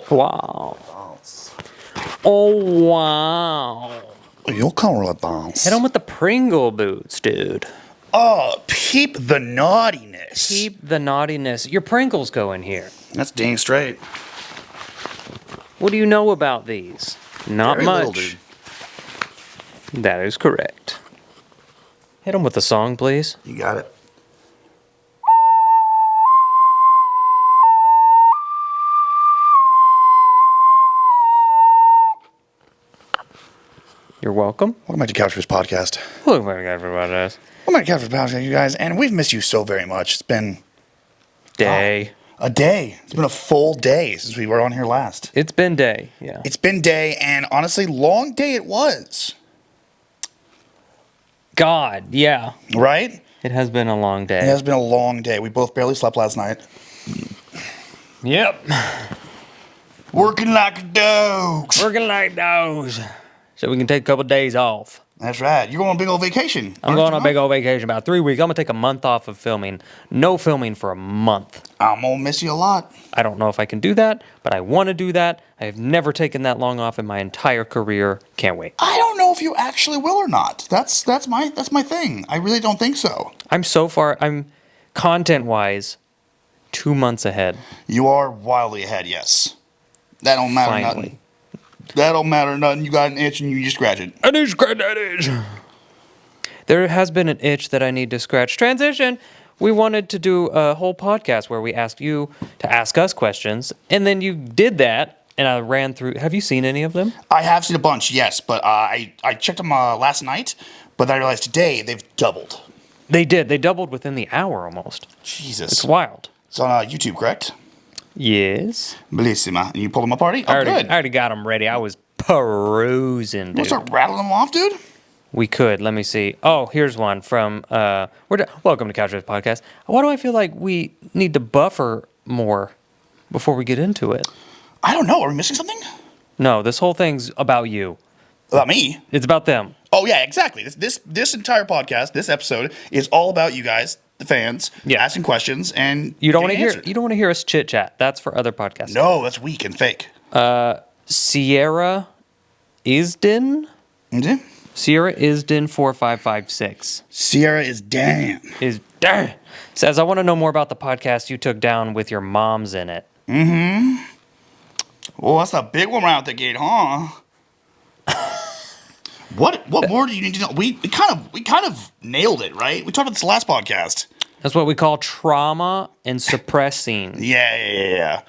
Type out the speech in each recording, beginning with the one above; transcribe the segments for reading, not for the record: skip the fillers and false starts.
Wow. Oh, wow. You call it dance. Hit him with the Pringle boots, dude. Oh, peep the naughtiness. Keep the naughtiness. Your Pringles go in here. That's dang straight. What do you know about these? Not Very much. little, dude. That is correct. Hit him with the song, please. You got it. You're welcome. Welcome back to Couchfish Podcast. Look what I got for this. Welcome back to Couchfish Podcast, you guys. And we've missed you so very much. It's been Day. a day. It's been a full day since we were on here last. It's been day, yeah. It's been day, and honestly, long day it was. God, yeah. Right? It has been a long day. It has been a long day. We both barely slept last night. Yep. Working like dogs. Working like dogs. So we can take a couple days off. That's right. You're going on a big old vacation. I'm going on a big old vacation, about 3 weeks. I'm going to take a month off of filming. No filming for a month. I'm going to miss you a lot. I don't know if I can do that, but I want to do that. I have never taken that long off in my entire career. Can't wait. I don't know if you actually will or not. That's my thing. I really don't think so. I'm content-wise 2 months ahead. You are wildly ahead, yes. That don't matter Finally. nothing. That don't matter nothing. You got an itch and you just scratch it. I need to scratch that itch. There has been an itch that I need to scratch. Transition. We wanted to do a whole podcast where we asked you to ask us questions, and then you did that, and I ran through. Have you seen any of them? I have seen a bunch, yes, but I checked them last night, but I realized today they've doubled. They did. They doubled within the hour almost. Jesus. It's wild. It's on YouTube, correct? Yes. Bellissima. And you pulled them up already? I Good. already got them ready. I was perusing, You want dude. to start rattling them off, dude? We could. Let me see. Oh, here's one from. Welcome to Couchfish Podcast. Why do I feel like we need to buffer more before we get into it? I don't know. Are we missing something? No, this whole thing's about you. About me? It's about them. Oh, yeah, exactly. This entire podcast, this episode, is all about you guys, the fans, asking questions, and You don't want to getting hear. answered. You don't want to hear us chit chat. That's for other podcasts. No, that's weak and fake. Sierra Isden. Mhm. Sierra Isden 4556 Sierra is damn. is says, I want to know more about the podcast you took down with your moms in it. Well, that's a big one right out the gate, huh? What more do you need to know? We kind of nailed it, right? We talked about this last podcast. That's what we call trauma and suppressing. Yeah.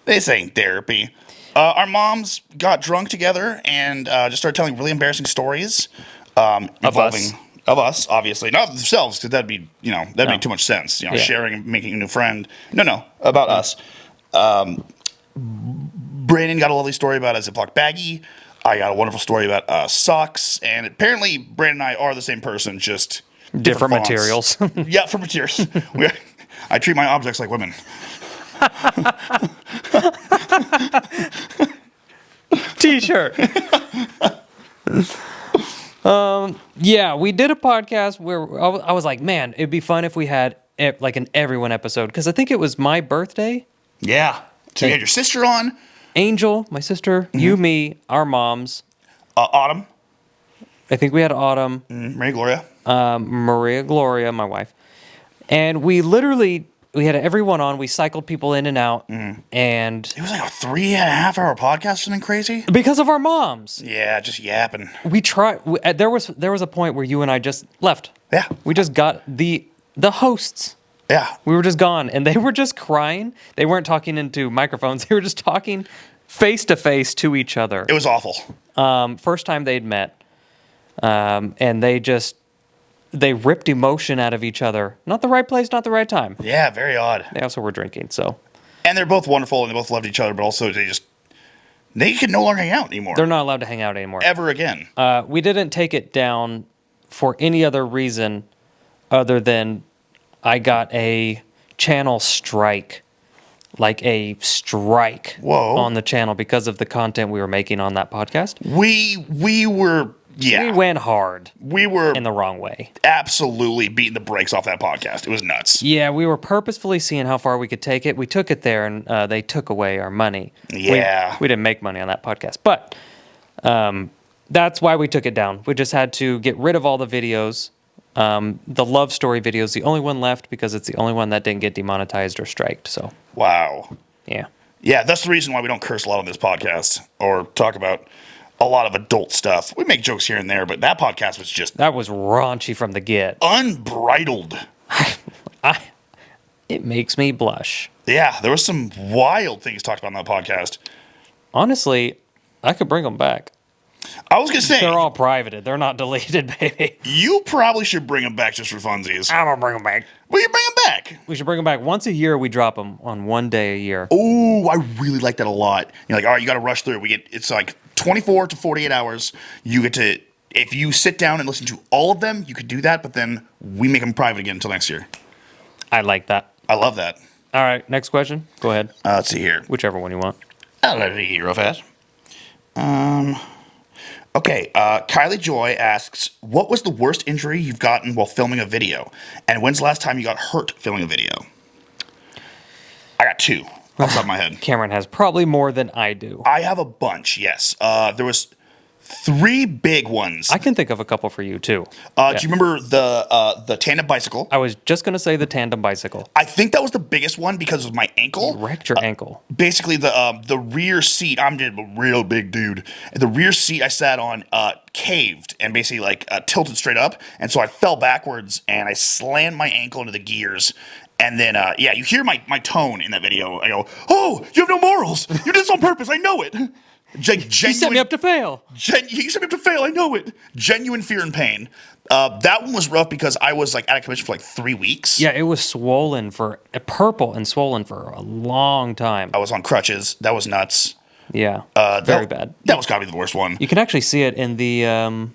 This ain't therapy. Our moms got drunk together and just started telling really embarrassing stories involving of us, obviously, not themselves, because that'd be make too much sense. Sharing and making a new friend. No, about us. Brandon got a lovely story about a Ziploc baggie. I got a wonderful story about socks, and apparently Brandon and I are the same person, just Different fonts. materials. Yeah, different materials. I treat my objects like women. T-shirt. Yeah, we did a podcast where I was like, man, it'd be fun if we had like an everyone episode, because I think it was my birthday. Yeah. So you had your sister on. Angel, my sister, you, me, our moms. Autumn. I think we had Autumn. Mary Gloria. Maria Gloria, my wife. And we had everyone on. We cycled people in and out. And It was like a 3.5 hour podcast, something crazy. because of our moms, Yeah, just yapping. we tried. There was a point where you and I just left. Yeah. We just got the hosts. Yeah. We were just gone, and they were just crying. They weren't talking into microphones. They were just talking face to face to each other. It was awful. First time they'd met, and they ripped emotion out of each other. Not the right place, not the right time. Yeah, very odd. They also were drinking, so And they're both wonderful, and they both loved each other, but also they could no longer hang out anymore. they're not allowed to hang out anymore. Ever again. We didn't take it down for any other reason other than I got a channel strike. Like a strike Whoa. on the channel because of the content we were making on that podcast. We were Yeah. We went hard We were in the wrong way. absolutely beating the brakes off that podcast. It was nuts. Yeah, we were purposefully seeing how far we could take it. We took it there, and they took away our money. Yeah. We didn't make money on that podcast, but that's why we took it down. We just had to get rid of all the videos. The love story video is the only one left because it's the only one that didn't get demonetized or striked. So, Wow. yeah. Yeah, that's the reason why we don't curse a lot on this podcast or talk about a lot of adult stuff. We make jokes here and there, but that podcast was just That was raunchy from the get. unbridled. It makes me blush. Yeah, there was some wild things talked about on that podcast. Honestly, I could bring them back. I was going to say, They're all privated. They're not deleted, baby. you probably should bring them back just for funsies. I'm going to bring them back. Will you bring them back? We should bring them back once a year. We drop them on one day a year. Oh, I really like that a lot. You're like, all right, you got to rush through. It's like 24 to 48 hours. You get to, if you sit down and listen to all of them, you could do that, but then we make them private again until next year. I like that. I love that. All right, next question. Go ahead. Let's see here. Whichever one you want. I'll let it hear real fast. Okay, Kylie Joy asks, what was the worst injury you've gotten while filming a video? And when's the last time you got hurt filming a video? I got two off the top of my head. Cameron has probably more than I do. I have a bunch, yes. There was three big ones. I can think of a couple for you, too. Do you remember the tandem bicycle? I was just going to say the tandem bicycle. I think that was the biggest one because of my ankle. You wrecked your ankle. Basically, the rear seat, I'm just a real big dude. The rear seat I sat on caved and basically tilted straight up. And so I fell backwards and I slammed my ankle into the gears. And then, you hear my tone in that video. I go, oh, you have no morals. You did this on purpose. I know it. You set me up to fail. You set me up to fail. I know it. Genuine fear and pain. That one was rough because I was out of commission for 3 weeks. Yeah, it was swollen purple and swollen for a long time. I was on crutches. That was nuts. Yeah, very bad. That was gotta be the worst one. You can actually see it in the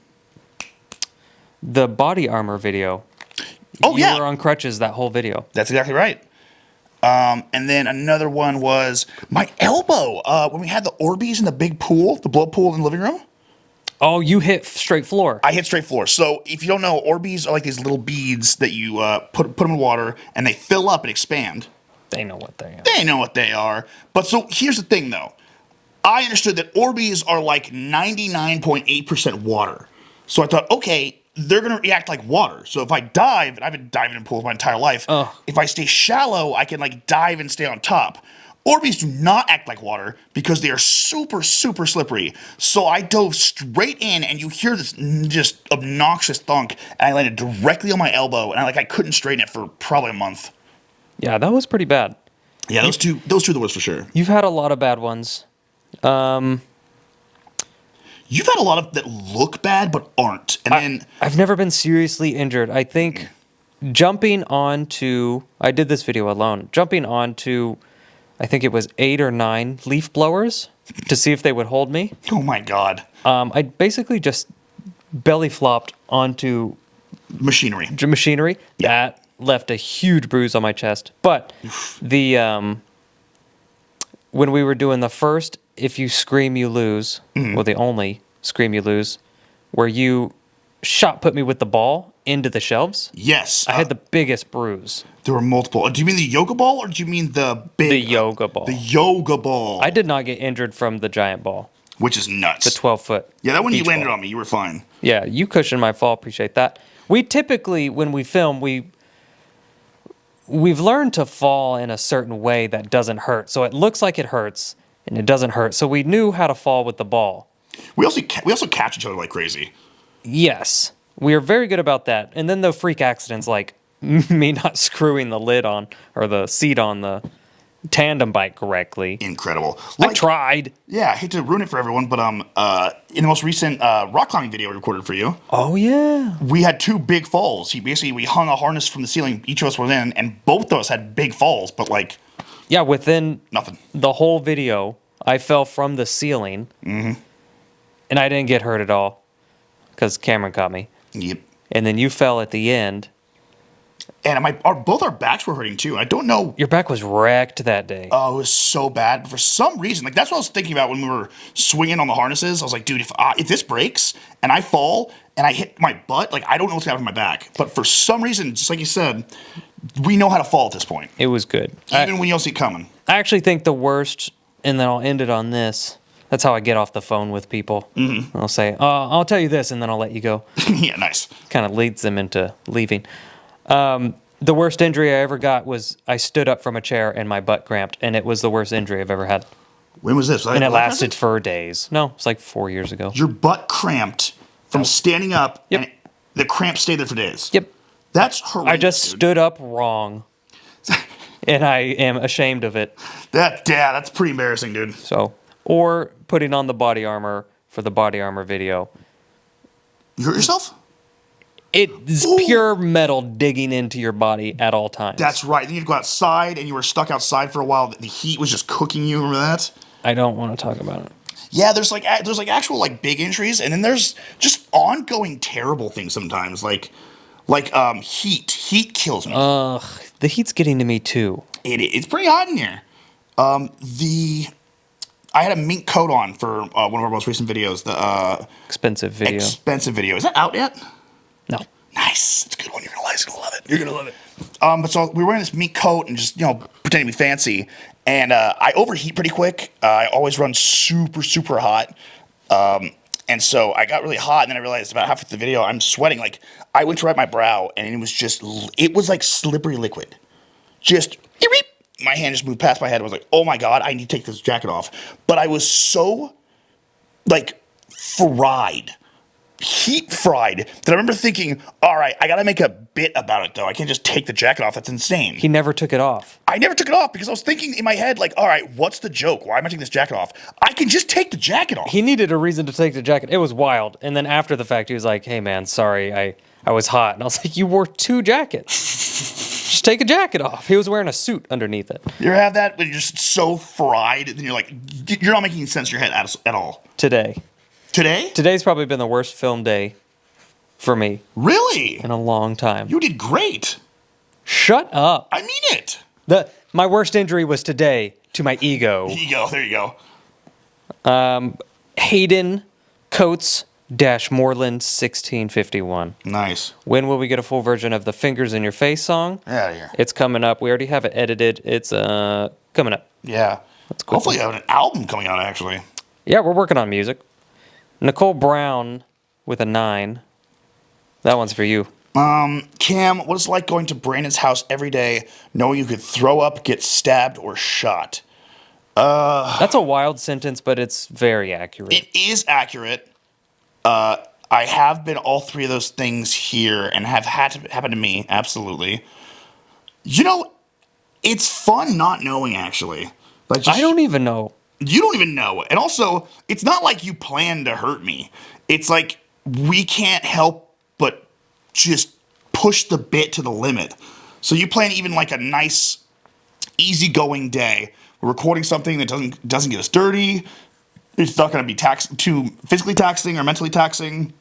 body armor video. Oh, yeah. You were on crutches that whole video. That's exactly right. And then another one was my elbow. When we had the Orbeez in the big pool, the blow pool in the living room. Oh, you hit straight floor. I hit straight floor. So if you don't know, Orbeez are like these little beads that you put them in water and they fill up and expand. They know what they are. They know what they are. But so here's the thing, though. I understood that Orbeez are like 99.8% water. So I thought, okay, they're going to react like water. So if I dive, and I've been diving in pools my entire life, if I stay shallow, I can dive and stay on top. Orbeez do not act like water because they are super, super slippery. So I dove straight in, and you hear this just obnoxious thunk, and I landed directly on my elbow, and I couldn't straighten it for probably a month. Yeah, that was pretty bad. Yeah, those two are the worst for sure. You've had a lot of bad ones. You've had a lot of that look bad but aren't. And then I've never been seriously injured. I think jumping onto, I did this video alone, jumping onto, I think it was 8 or 9 leaf blowers to see if they would hold me. oh my god, I basically just belly flopped onto machinery. machinery. Yeah. That left a huge bruise on my chest. But the when we were doing the first If You Scream You Lose, well, the only Scream You Lose, where you shot put me with the ball into the shelves, Yes, I had the biggest bruise. there were multiple. Do you mean the yoga ball or do you mean the big? The yoga ball. The yoga ball. I did not get injured from the giant ball, which is nuts. the 12-foot. Yeah, that one you beach landed ball. on me. You were fine. Yeah, you cushioned my fall. Appreciate that. We typically, when we film, we've learned to fall in a certain way that doesn't hurt. So it looks like it hurts, and it doesn't hurt. So we knew how to fall with the ball. We also catch each other like crazy. Yes, we are very good about that. And then the freak accidents, like me not screwing the lid on or the seat on the tandem bike correctly. Incredible. I tried. Yeah, I hate to ruin it for everyone, but in the most recent rock climbing video we recorded for you, Oh yeah. we had 2 big falls. We hung a harness from the ceiling. Each of us were in, and both of us had big falls, but Yeah, within nothing. the whole video, I fell from the ceiling, and I didn't get hurt at all because Cameron caught me. Yep. And then you fell at the end. and both our backs were hurting too. I don't know. Your back was wrecked that day. Oh, it was so bad. But for some reason, like that's what I was thinking about when we were swinging on the harnesses. I was like, dude, if this breaks and I fall and I hit my butt, like I don't know what's gonna happen to my back. But for some reason, just like you said, we know how to fall at this point. It was good. Even when you don't see it coming. I actually think the worst, and then I'll end it on this. That's how I get off the phone with people. Mm-hmm. I'll say, I'll tell you this, and then I'll let you go. Yeah, nice. Kind of leads them into leaving. The worst injury I ever got was I stood up from a chair and my butt cramped, and it was the worst injury I've ever had. When was this? And it lasted for days. No, it's like 4 years ago. Your butt cramped from standing up, Yep. and the cramp stayed there for days. Yep. That's horrendous. I just stood up wrong, and I am ashamed of it. That's pretty embarrassing, dude. So, or putting on the body armor for the body armor video. You hurt yourself? It is pure metal digging into your body at all times. That's right. Then you'd go outside, and you were stuck outside for a while. The heat was just cooking you. Remember that? I don't want to talk about it. Yeah, there's actual like big injuries, and then there's just ongoing terrible things sometimes, like heat. Heat kills me. Ugh, the heat's getting to me too. It's pretty hot in here. I had a mink coat on for one of our most recent videos. The Expensive video. expensive video. Is that out yet? No. Nice. It's a good one. You're gonna love it. You're gonna love it. But so we were wearing this mink coat and just pretending to be fancy, and I overheat pretty quick. I always run super super hot. And so I got really hot, and then I realized about half of the video I'm sweating. Like I went to wipe my brow, and it was like slippery liquid. Just my hand just moved past my head. I was like, oh my god, I need to take this jacket off. But I was so like heat fried, that I remember thinking, all right, I gotta make a bit about it though. I can't just take the jacket off. That's insane. He never took it off. I never took it off because I was thinking in my head, like, all right, what's the joke? Why am I taking this jacket off? I can just take the jacket off. He needed a reason to take the jacket. It was wild. And then after the fact, he was like, hey man, sorry, I was hot. And I was like, you wore 2 jackets. Just take a jacket off. He was wearing a suit underneath it. You ever have that when you're just so fried, and then you're like, you're not making sense in your head at all. Today. Today? Today's probably been the worst film day for me Really? in a long time. You did great. Shut up. I mean it. My worst injury was today to my ego. There you go. Hayden Coates Moreland 1651. Nice. When will we get a full version of the Fingers in Your Face song? Get out of here. It's coming up. We already have it edited. It's coming up. Yeah. That's cool. Hopefully you have an album coming out, actually. Yeah, we're working on music. Nicole Brown with a 9. That one's for you. Cam, what is it like going to Brandon's house every day, knowing you could throw up, get stabbed, or shot? That's a wild sentence, but it's very accurate. It is accurate. I have been all 3 of those things here and have had to happen to me, absolutely. It's fun not knowing, actually. Like I don't even know. You don't even know. And also, it's not like you plan to hurt me. It's like we can't help but just push the bit to the limit. So you plan even like a nice, easygoing day. We're recording something that doesn't get us dirty. It's not going to be too physically taxing or mentally taxing.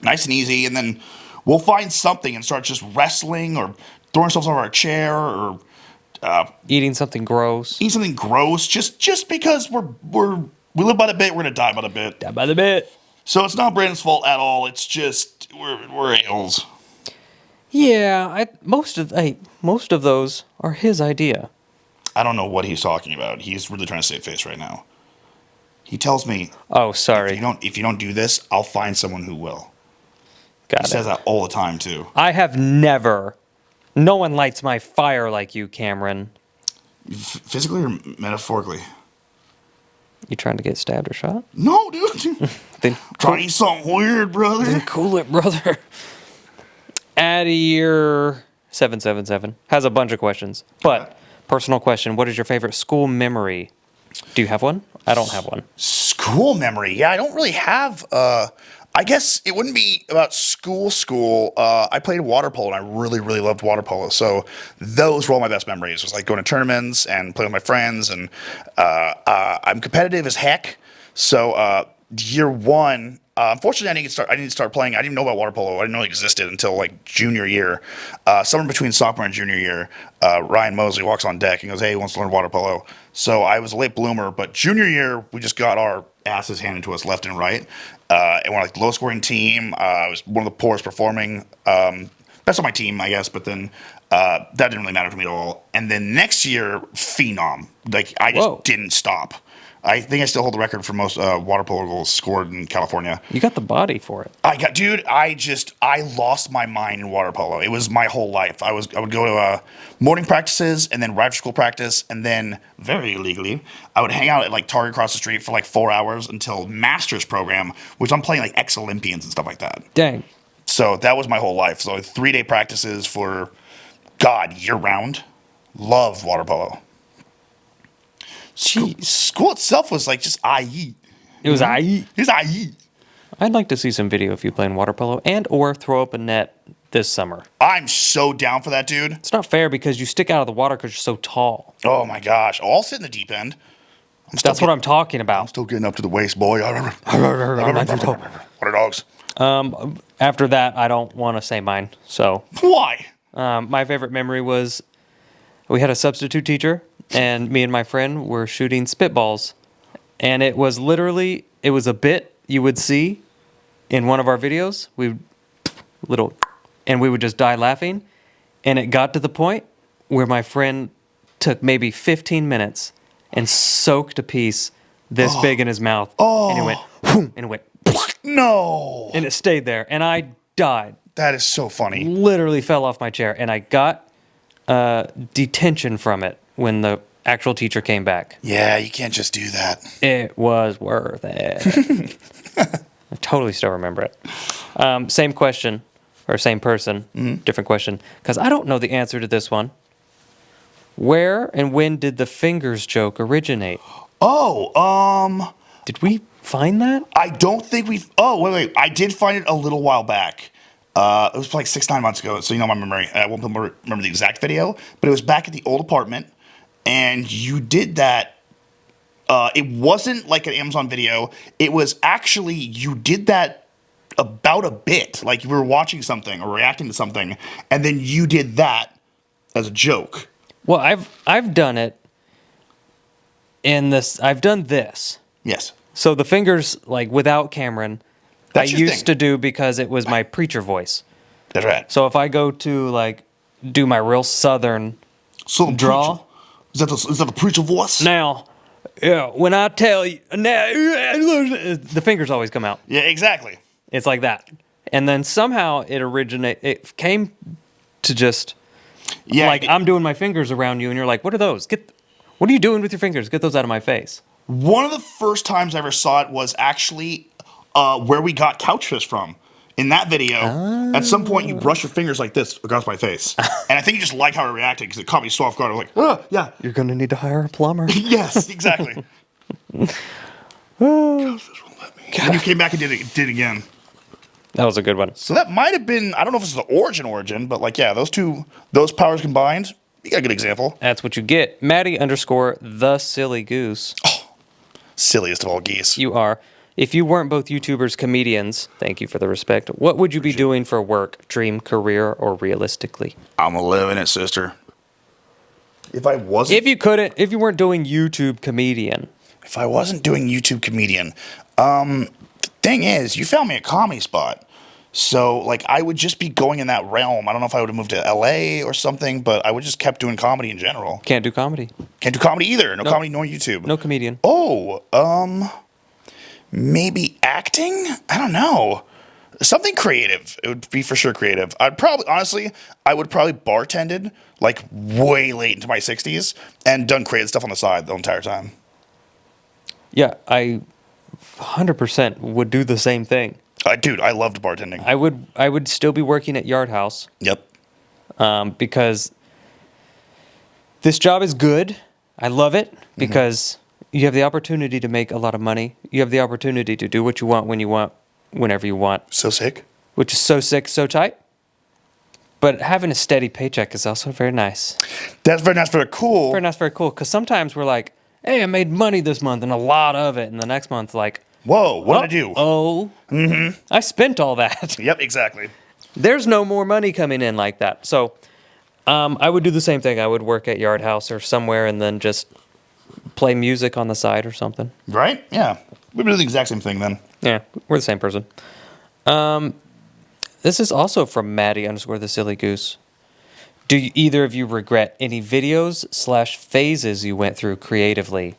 Nice and easy. And then we'll find something and start just wrestling or throwing ourselves over our chair or Eating something gross. eat something gross just because we live by the bit, we're gonna die by the bit. Die by the bit. So it's not Brandon's fault at all. It's just we're a-holes. Yeah, most of those are his idea. I don't know what he's talking about. He's really trying to save face right now. He tells me, Oh, sorry. if you don't do this, I'll find someone who will. Got He it. says that all the time too. I have never. No one lights my fire like you, Cameron. Physically or metaphorically? You trying to get stabbed or shot? No, dude. Then Trying to eat something weird, brother. cool it, brother. Addier 777 has a bunch of questions, but personal question: what is your favorite school memory? Do you have one? I don't have one. School memory. Yeah, I don't really have. I guess it wouldn't be about school. I played water polo, and I really, really loved water polo. So those were all my best memories. It was like going to tournaments and playing with my friends. And I'm competitive as heck. So year 1, Unfortunately, I didn't start playing. I didn't know about water polo. I didn't know it existed until like junior year. Somewhere between sophomore and junior year, Ryan Mosley walks on deck and goes, "Hey, he wants to learn water polo." So I was a late bloomer, but junior year we just got our asses handed to us left and right, and we're like the low scoring team. I was one of the poorest performing. That's on my team, I guess, but then that didn't really matter to me at all. And then next year, phenom. Like I just Whoa. didn't stop. I think I still hold the record for most water polo goals scored in California. You got the body for it. I lost my mind in water polo. It was my whole life. I would go to morning practices and then right after school practice, and then very illegally, I would hang out at like Target across the street for like 4 hours until master's program, which I'm playing like ex-Olympians and stuff like that. Dang. So that was my whole life. So 3-day practices for, God, year round. Loved water polo. Jeez. School itself was like just IE. It was IE. It was IE. I'd like to see some video of you playing water polo and or throw up a net this summer. I'm so down for that, dude. It's not fair because you stick out of the water because you're so tall. Oh my gosh. I'll sit in the deep end. That's what I'm talking I'm about. still getting up to the waist, boy. Water dogs. After that, I don't want to say mine. So Why? my favorite memory was we had a substitute teacher, and me and my friend were shooting spitballs. And it was a bit you would see in one of our videos. And we would just die laughing. And it got to the point where my friend took maybe 15 minutes and soaked a piece this big in his mouth. And it went, whoom, and it went, No. and it stayed there. And I died. That is so funny. Literally fell off my chair. And I got detention from it when the actual teacher came back. Yeah, you can't just do that. It was worth it. I totally still remember it. Same question, or same person, different question, because I don't know the answer to this one. Where and when did the fingers joke originate? Did we find that? I don't think we've. Oh, wait. I did find it a little while back. It was like 6-9 months ago, so you know my memory. I won't remember the exact video, but it was back at the old apartment, and you did that. It wasn't like an Amazon video. It was actually, you did that about a bit. Like you were watching something or reacting to something, and then you did that as a joke. Well, I've done it in this. I've done this. Yes. So the fingers, like without Cameron, That's I your used thing. to do because it was my preacher voice. That's right. So if I go to like do my real southern So the draw. preacher, is that the preacher voice? now, yeah, when I tell you, now the fingers always come out. Yeah, exactly. It's like that, and then somehow it came to just Yeah, like I'm doing my fingers around you, and you're like, "What are those? What are you doing with your fingers? Get those out of my face." one of the first times I ever saw it was actually where we got couchfish from. In that video, at some point you brush your fingers like this across my face, and I think you just like how I reacted because it caught me so off guard. I was like, yeah, You're gonna need to hire a plumber. yes, exactly. Couchfish won't let me. And you came back and did it again. That was a good one. So that might have been, I don't know if it's the origin, but like, yeah, those powers combined, you got a good example. That's what you get. Maddie _ the silly goose. Silliest of all geese. You are. If you weren't both YouTubers, comedians, thank you for the respect, what would you be doing for work, dream, career, or realistically? I'm living it, sister. If I wasn't, If you weren't doing YouTube comedian. if I wasn't doing YouTube comedian, the thing is, you found me a comedy spot. So, like, I would just be going in that realm. I don't know if I would have moved to LA or something, but I would just kept doing comedy in general. Can't do comedy. Can't do comedy either. No comedy, no YouTube. No comedian. Maybe acting? I don't know. Something creative. It would be for sure creative. I would probably bartended like way late into my 60s and done creative stuff on the side the entire time. Yeah, I 100% would do the same thing. Dude, I loved bartending. I would still be working at Yard House Yep. because this job is good. I love it because you have the opportunity to make a lot of money. You have the opportunity to do what you want when you want, whenever you want, So sick. which is so sick, so tight. But having a steady paycheck is also very nice. That's very nice, very cool. Very nice, very cool. Because sometimes we're like, hey, I made money this month and a lot of it. And the next month, like, Whoa, what did I do? Oh. I spent all that. Yep, exactly. There's no more money coming in like that. So I would do the same thing. I would work at Yard House or somewhere and then just play music on the side or something. Right? Yeah. We would do the exact same thing then. Yeah, we're the same person. This is also from Maddie _ the silly goose. Do either of you regret any videos/phases you went through creatively?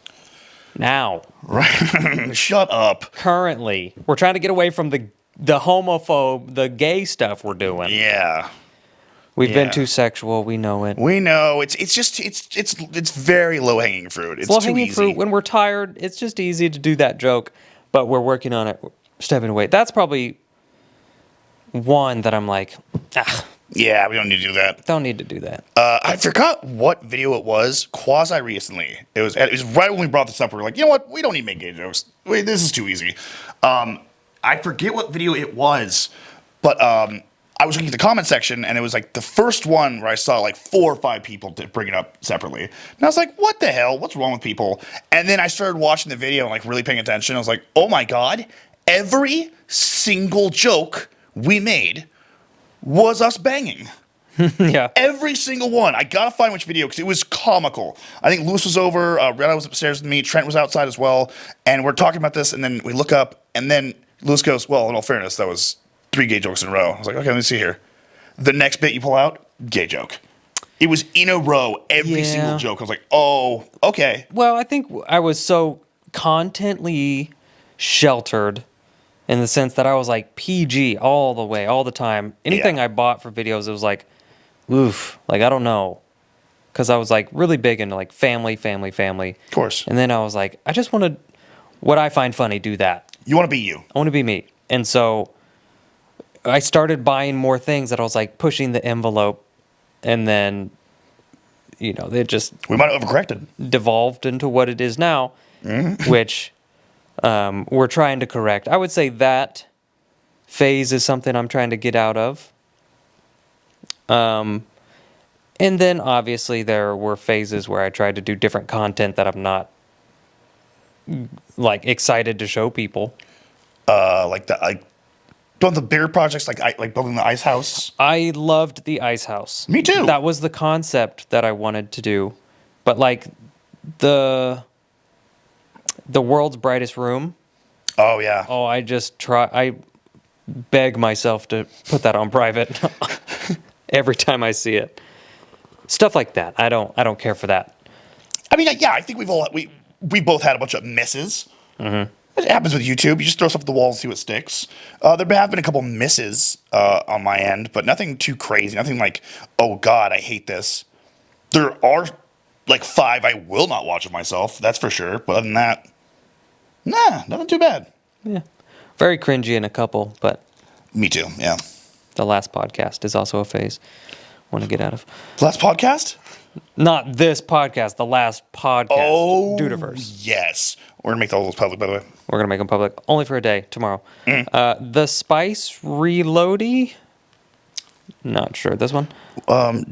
Now, Right. Shut up. currently, we're trying to get away from the homophobe, the gay stuff we're doing. Yeah. We've been Yeah. too sexual. We know it. We know it's just it's very low hanging fruit. It's Low too hanging easy. fruit. When we're tired, it's just easy to do that joke, but we're working on it, stepping away. That's probably one that I'm like, Yeah, we don't need to do that. don't need to do that. I forgot what video it was. Quasi recently, it was right when we brought this up. We were like, you know what? We don't need to make gay jokes. Wait, this is too easy. I forget what video it was, but I was looking at the comment section, and it was like the first one where I saw like 4 or 5 people to bring it up separately, and I was like, what the hell? What's wrong with people? And then I started watching the video and like really paying attention. I was like, oh my god, every single joke we made was us banging. Yeah. Every single one. I gotta find which video because it was comical. I think Lewis was over, Rena was upstairs with me, Trent was outside as well, and we're talking about this, and then we look up, and then Lewis goes, well, in all fairness, that was 3 gay jokes in a row. I was like, okay, let me see here. The next bit you pull out, gay joke. It was in a row, every Yeah. single joke. I was like, oh, okay. Well, I think I was so contently sheltered in the sense that I was like PG all the way, all the time. Anything Yeah. I bought for videos, it was like, oof, like I don't know. Because I was like really big into like family. Of course. And then I was like, I just want to, what I find funny, do that. You want to be you. I want to be me. And so I started buying more things that I was like pushing the envelope. And then, they just We might have overcorrected. devolved into what it is now, which we're trying to correct. I would say that phase is something I'm trying to get out of. And then obviously there were phases where I tried to do different content that I'm not like excited to show people. Don't the bigger projects like building the ice house? I loved the ice house. Me too. That was the concept that I wanted to do. But like the world's brightest room, Oh yeah. I beg myself to put that on private every time I see it. Stuff like that. I don't care for that. I mean, yeah, I think we both had a bunch of misses. Mm-hmm. It happens with YouTube. You just throw stuff at the wall and see what sticks. There have been a couple misses on my end, but nothing too crazy. Nothing like, oh god, I hate this. There are like 5 I will not watch of myself. That's for sure. But other than that, nah, nothing too bad. Yeah. Very cringy in a couple, but Me too. Yeah. the last podcast is also a phase I want to get out of. Last podcast. Not this podcast, the last podcast. Oh, Dudeverse. yes. We're gonna make all those public, by the way. We're going to make them public only for a day tomorrow. The Spice Reloady? Not sure. This one?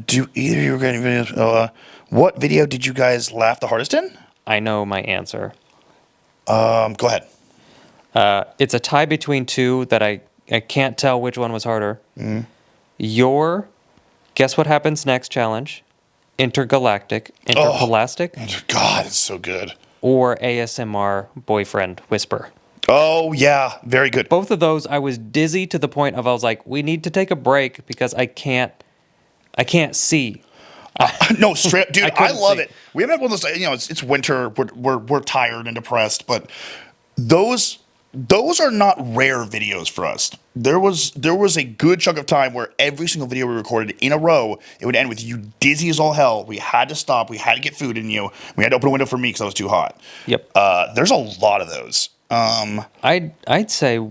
Do either of you regret any videos? What video did you guys laugh the hardest in? I know my answer. Go ahead. It's a tie between 2 that I can't tell which one was harder. Your Guess What Happens Next challenge, Intergalactic, Interpolastic, God, it's so good. or ASMR Boyfriend Whisper. Oh yeah, very good. Both of those, I was dizzy to the point of I was like, we need to take a break because I can't see. No, straight up, dude. I couldn't love see. it. We haven't had one of those. It's winter. We're tired and depressed, but those are not rare videos for us. There was a good chunk of time where every single video we recorded in a row, it would end with you dizzy as all hell. We had to stop. We had to get food in you. We had to open a window for me because I was too hot. Yep. There's a lot of those. I'd say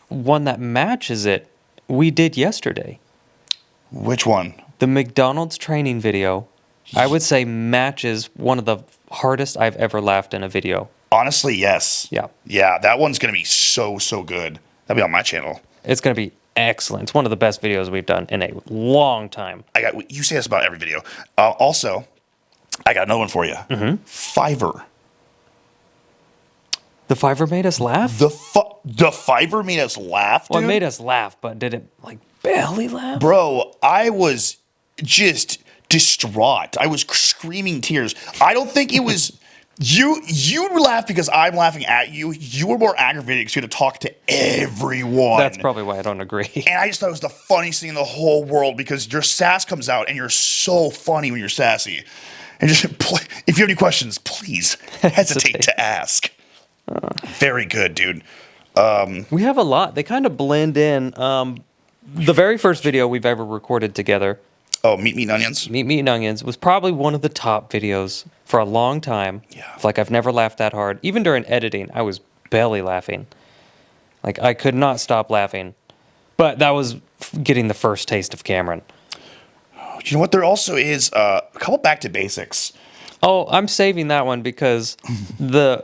one that matches it we did yesterday. Which one? The McDonald's training video, I would say matches one of the hardest I've ever laughed in a video. Honestly, yes. Yeah. Yeah, that one's gonna be so good. That'll be on my channel. It's going to be excellent. It's one of the best videos we've done in a long time. You say this about every video. Also, I got another one for you. Fiverr. The Fiverr made us laugh? The Fiverr made us laugh, dude. Well, it made us laugh, but did it, like, belly laugh? Bro, I was just distraught. I was screaming tears. I don't think it was you. You laughed because I'm laughing at you. You were more aggravated because you had to talk to everyone. That's probably why I don't agree. And I just thought it was the funniest thing in the whole world because your sass comes out and you're so funny when you're sassy. And just if you have any questions, please hesitate to ask. Very good, dude. We have a lot. They kind of blend in. The very first video we've ever recorded together, Oh, Meat and Onions? Meat and Onions, was probably one of the top videos for a long time. Yeah. It's like I've never laughed that hard. Even during editing, I was belly laughing. Like I could not stop laughing. But that was getting the first taste of Cameron. You know what? There also is a couple back to basics. Oh, I'm saving that one because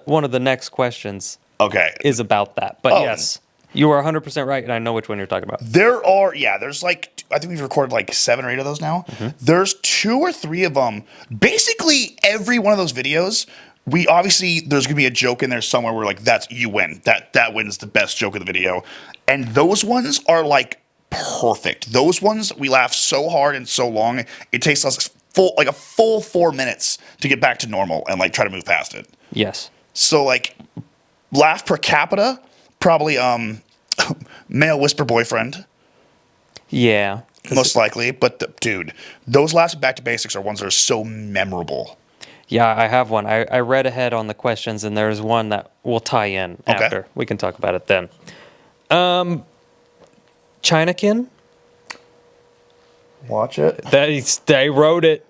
one of the next questions Okay. is about that. But Oh. yes, you are 100% right, and I know which one you're talking about. There's like, I think we've recorded like 7 or 8 of those now. There's 2 or 3 of them. Basically, every one of those videos, there's gonna be a joke in there somewhere where like, you win. That wins the best joke of the video. And those ones are like perfect. Those ones, we laugh so hard and so long, it takes us a full 4 minutes to get back to normal and like try to move past it. Yes. So like, laugh per capita, probably male whisper boyfriend. Yeah. Most likely, but dude, those last back to basics are ones that are so memorable. Yeah, I have one. I read ahead on the questions, and there's one that will tie in Okay. after. We can talk about it then. Chinakin? Watch it. They wrote it.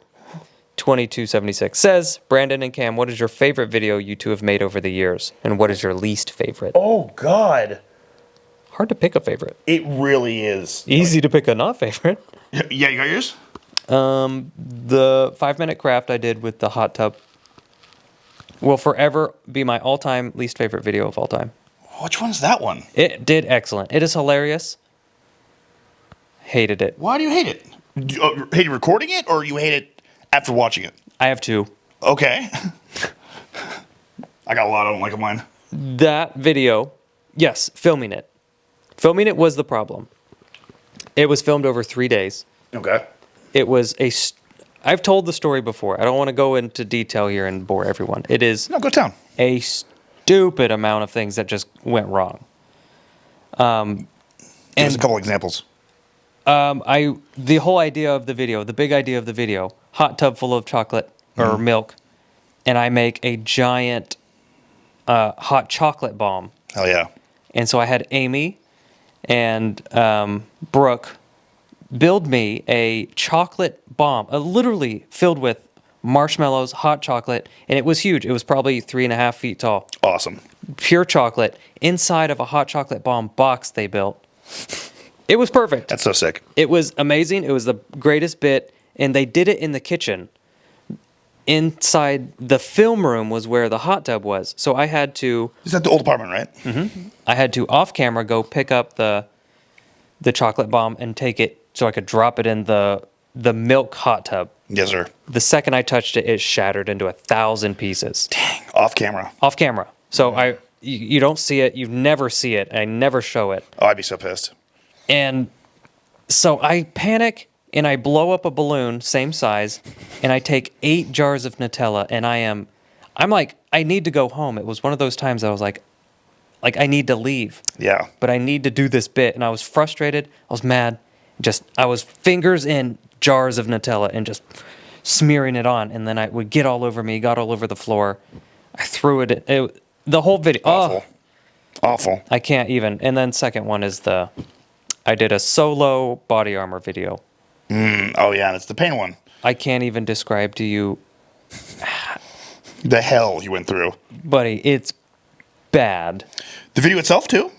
2276 says, Brandon and Cam, what is your favorite video you two have made over the years? And what is your least favorite? Oh God, Hard to pick a favorite. it really is. Easy to pick a not favorite. Yeah, you got yours? The 5-minute craft I did with the hot tub will forever be my all-time least favorite video of all time. Which one's that one? It did excellent. It is hilarious. Hated it. Why do you hate it? Do you hate recording it, or you hate it after watching it? I have two. Okay. I got a lot I don't like of mine. That video, yes, filming it. Filming it was the problem. It was filmed over 3 days. Okay. It was I've told the story before. I don't want to go into detail here and bore everyone. It is No, go to town. a stupid amount of things that just went wrong. Give us a couple examples. The whole idea of the video, the big idea of the video, hot tub full of chocolate or milk, and I make a giant hot chocolate bomb. Hell yeah. And so I had Amy and Brooke build me a chocolate bomb, literally filled with marshmallows, hot chocolate, and it was huge. It was probably 3.5 feet tall. Awesome. Pure chocolate inside of a hot chocolate bomb box they built. It was perfect. That's so sick. It was amazing. It was the greatest bit, and they did it in the kitchen. Inside the film room was where the hot tub was. So I had to Is that the old apartment, right? Mm-hmm. Off camera go pick up the chocolate bomb and take it so I could drop it in the milk hot tub. Yes, sir. The second I touched it, it shattered into 1,000 pieces. Dang. Off camera. Off camera. So you don't see it. You never see it. I never show it. Oh, I'd be so pissed. And so I panic and I blow up a balloon, same size, and I take 8 jars of Nutella, and I'm like, I need to go home. It was one of those times I was like I need to leave. Yeah. But I need to do this bit. And I was frustrated. I was mad. I was fingers in jars of Nutella and just smearing it on. And then it would get all over me, got all over the floor. I threw it. The whole video. Awful. Oh, Awful. I can't even. And then second one is I did a solo body armor video. Oh, yeah. That's the pain one. I can't even describe to you, The hell you went through. buddy. It's bad. The video itself, too?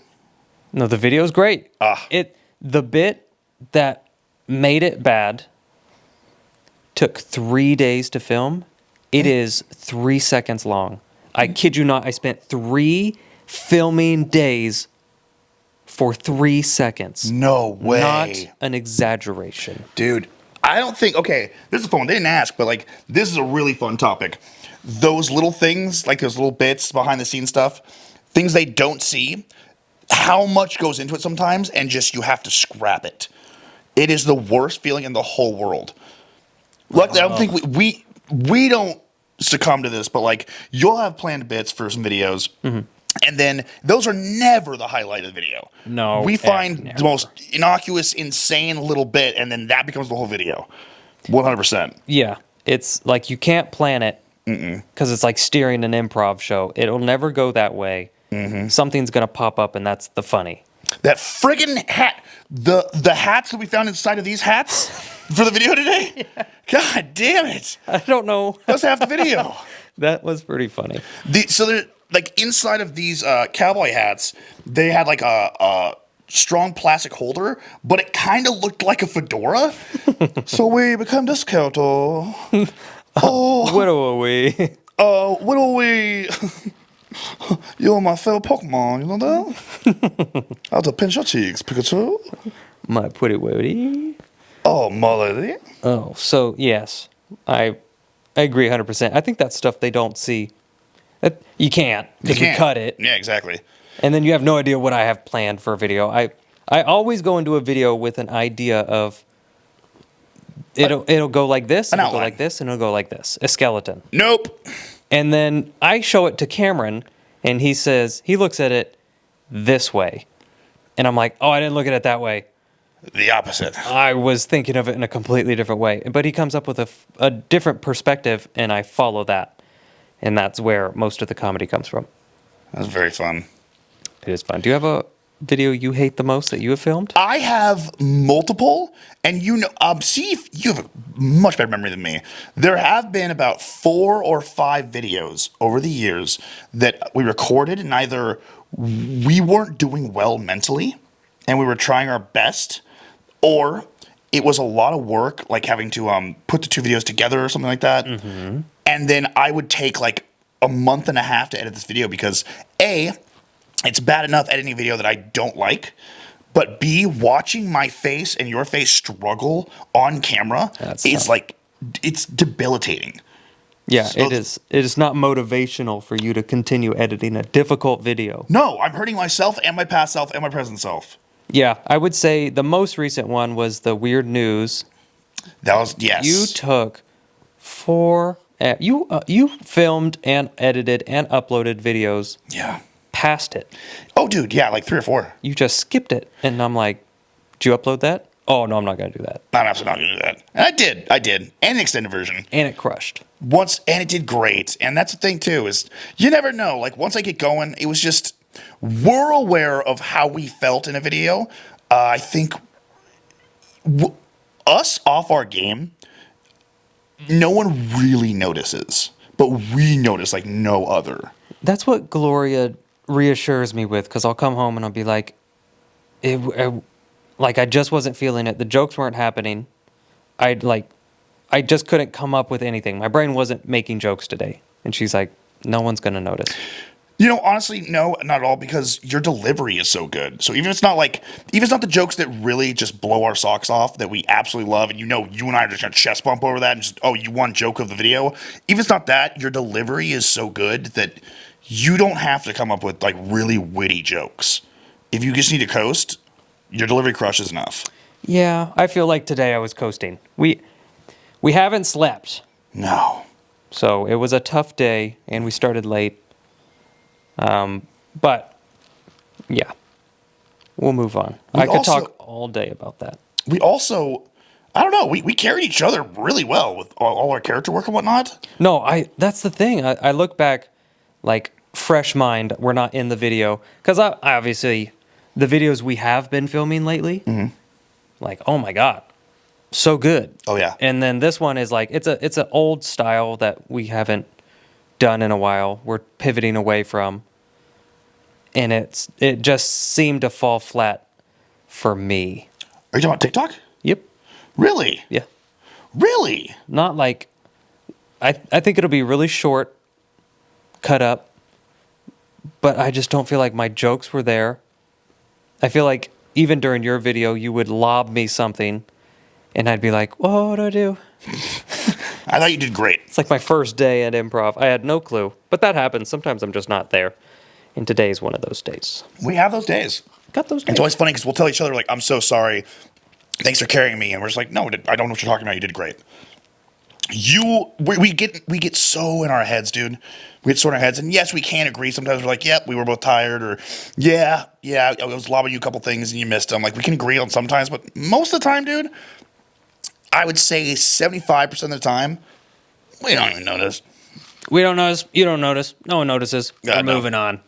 No, the video's great. Ah. The bit that made it bad took 3 days to film. It is 3 seconds long. I kid you not. I spent 3 filming days for 3 seconds. No way. Not an exaggeration. Dude, I don't think, okay, this is a fun one. They didn't ask, but like, this is a really fun topic. Those little things, like those little bits, behind the scenes stuff, things they don't see, how much goes into it sometimes, and just you have to scrap it. It is the worst feeling in the whole world. Luckily, I don't think we don't succumb to this, but like you'll have planned bits for some videos, and then those are never the highlight of the video. No, we find never. the most innocuous, insane little bit, and then that becomes the whole video. 100%. Yeah, it's like you can't plan it because it's like steering an improv show. It'll never go that way. Something's gonna pop up, and that's the funny. That friggin' hat, the hats that we found inside of these hats for the video today. Yeah. God damn it! I don't know. That's half the video. That was pretty funny. So they're like inside of these cowboy hats, they had like a strong plastic holder, but it kind of looked like a fedora. So we become discount. Oh, What are we? what are we? You're my fellow Pokemon, you know that? I have to pinch your cheeks, Pikachu. My pretty woody. Oh, my lady. Oh, so yes, I agree 100%. I think that's stuff they don't see. You can't because we cut it, Yeah, exactly. and then you have no idea what I have planned for a video. I always go into a video with an idea of it'll go like this, An it'll go outline. like this, and it'll go like this, a skeleton. Nope. And then I show it to Cameron, and he looks at it this way. And I'm like, oh, I didn't look at it that way. The opposite. I was thinking of it in a completely different way. But he comes up with a different perspective, and I follow that. And that's where most of the comedy comes from. That's very fun. It is fun. Do you have a video you hate the most that you have filmed? I have multiple, and see if you have a much better memory than me. There have been about 4 or 5 videos over the years that we recorded, and either we weren't doing well mentally, and we were trying our best, or it was a lot of work, like having to put the 2 videos together or something like that. And then I would take like a month and a half to edit this video because A, it's bad enough editing a video that I don't like, but B, watching my face and your face struggle on camera is like, it's debilitating. Yeah, So- it is. It is not motivational for you to continue editing a difficult video. No, I'm hurting myself and my past self and my present self. Yeah, I would say the most recent one was the weird news. That was, yes. You took 4. You filmed and edited and uploaded videos Yeah. past it. Oh, dude, yeah, like 3 or 4. You just skipped it, and I'm like, "Did you upload that?" Oh no, I'm not gonna do that. I'm absolutely not going to do that. And I did. And an extended version. And it crushed. And it did great. And that's the thing, too, is you never know. Like, once I get going, it was just, we're aware of how we felt in a video. I think us off our game, no one really notices. But we notice like no other. That's what Gloria reassures me with, because I'll come home and I'll be like, like I just wasn't feeling it. The jokes weren't happening. I just couldn't come up with anything. My brain wasn't making jokes today. And she's like, no one's gonna notice. You know, honestly, no, not at all, because your delivery is so good. So even if it's not the jokes that really just blow our socks off that we absolutely love, and you and I are just gonna chest bump over that and just, oh, you won joke of the video. Even if it's not that, your delivery is so good that you don't have to come up with like really witty jokes. If you just need to coast, your delivery crushes enough. Yeah, I feel like today I was coasting. We haven't slept. No. So it was a tough day, and we started late. But yeah, we'll move on. I could talk all day about that. We also, I don't know, we carried each other really well with all our character work and whatnot. No, that's the thing. I look back, like, fresh mind. We're not in the video. Because I obviously, the videos we have been filming lately, like, oh my God, so good. Oh, yeah. And then this one is like, it's an old style that we haven't done in a while. We're pivoting away from. And it just seemed to fall flat for me. Are you talking about TikTok? Yep. Really? Yeah. Really? Not like, I think it'll be really short, cut up, but I just don't feel like my jokes were there. I feel like even during your video, you would lob me something, and I'd be like, what do I do? I thought you did great. It's like my first day at improv. I had no clue, but that happens. Sometimes I'm just not there. And today's one of those days. We have those days. Got those days. It's always funny because we'll tell each other, like, I'm so sorry. Thanks for carrying me. And we're just like, no, I don't know what you're talking about. You did great. We get so in our heads, dude. We get so in our heads. And yes, we can agree. Sometimes we're like, yep, we were both tired. Or, yeah, I was lobbing you a couple things and you missed them. Like, we can agree on sometimes. But most of the time, dude, I would say 75% of the time, we don't even notice. We don't notice. You don't notice. No one notices. Yeah, We're no. moving on.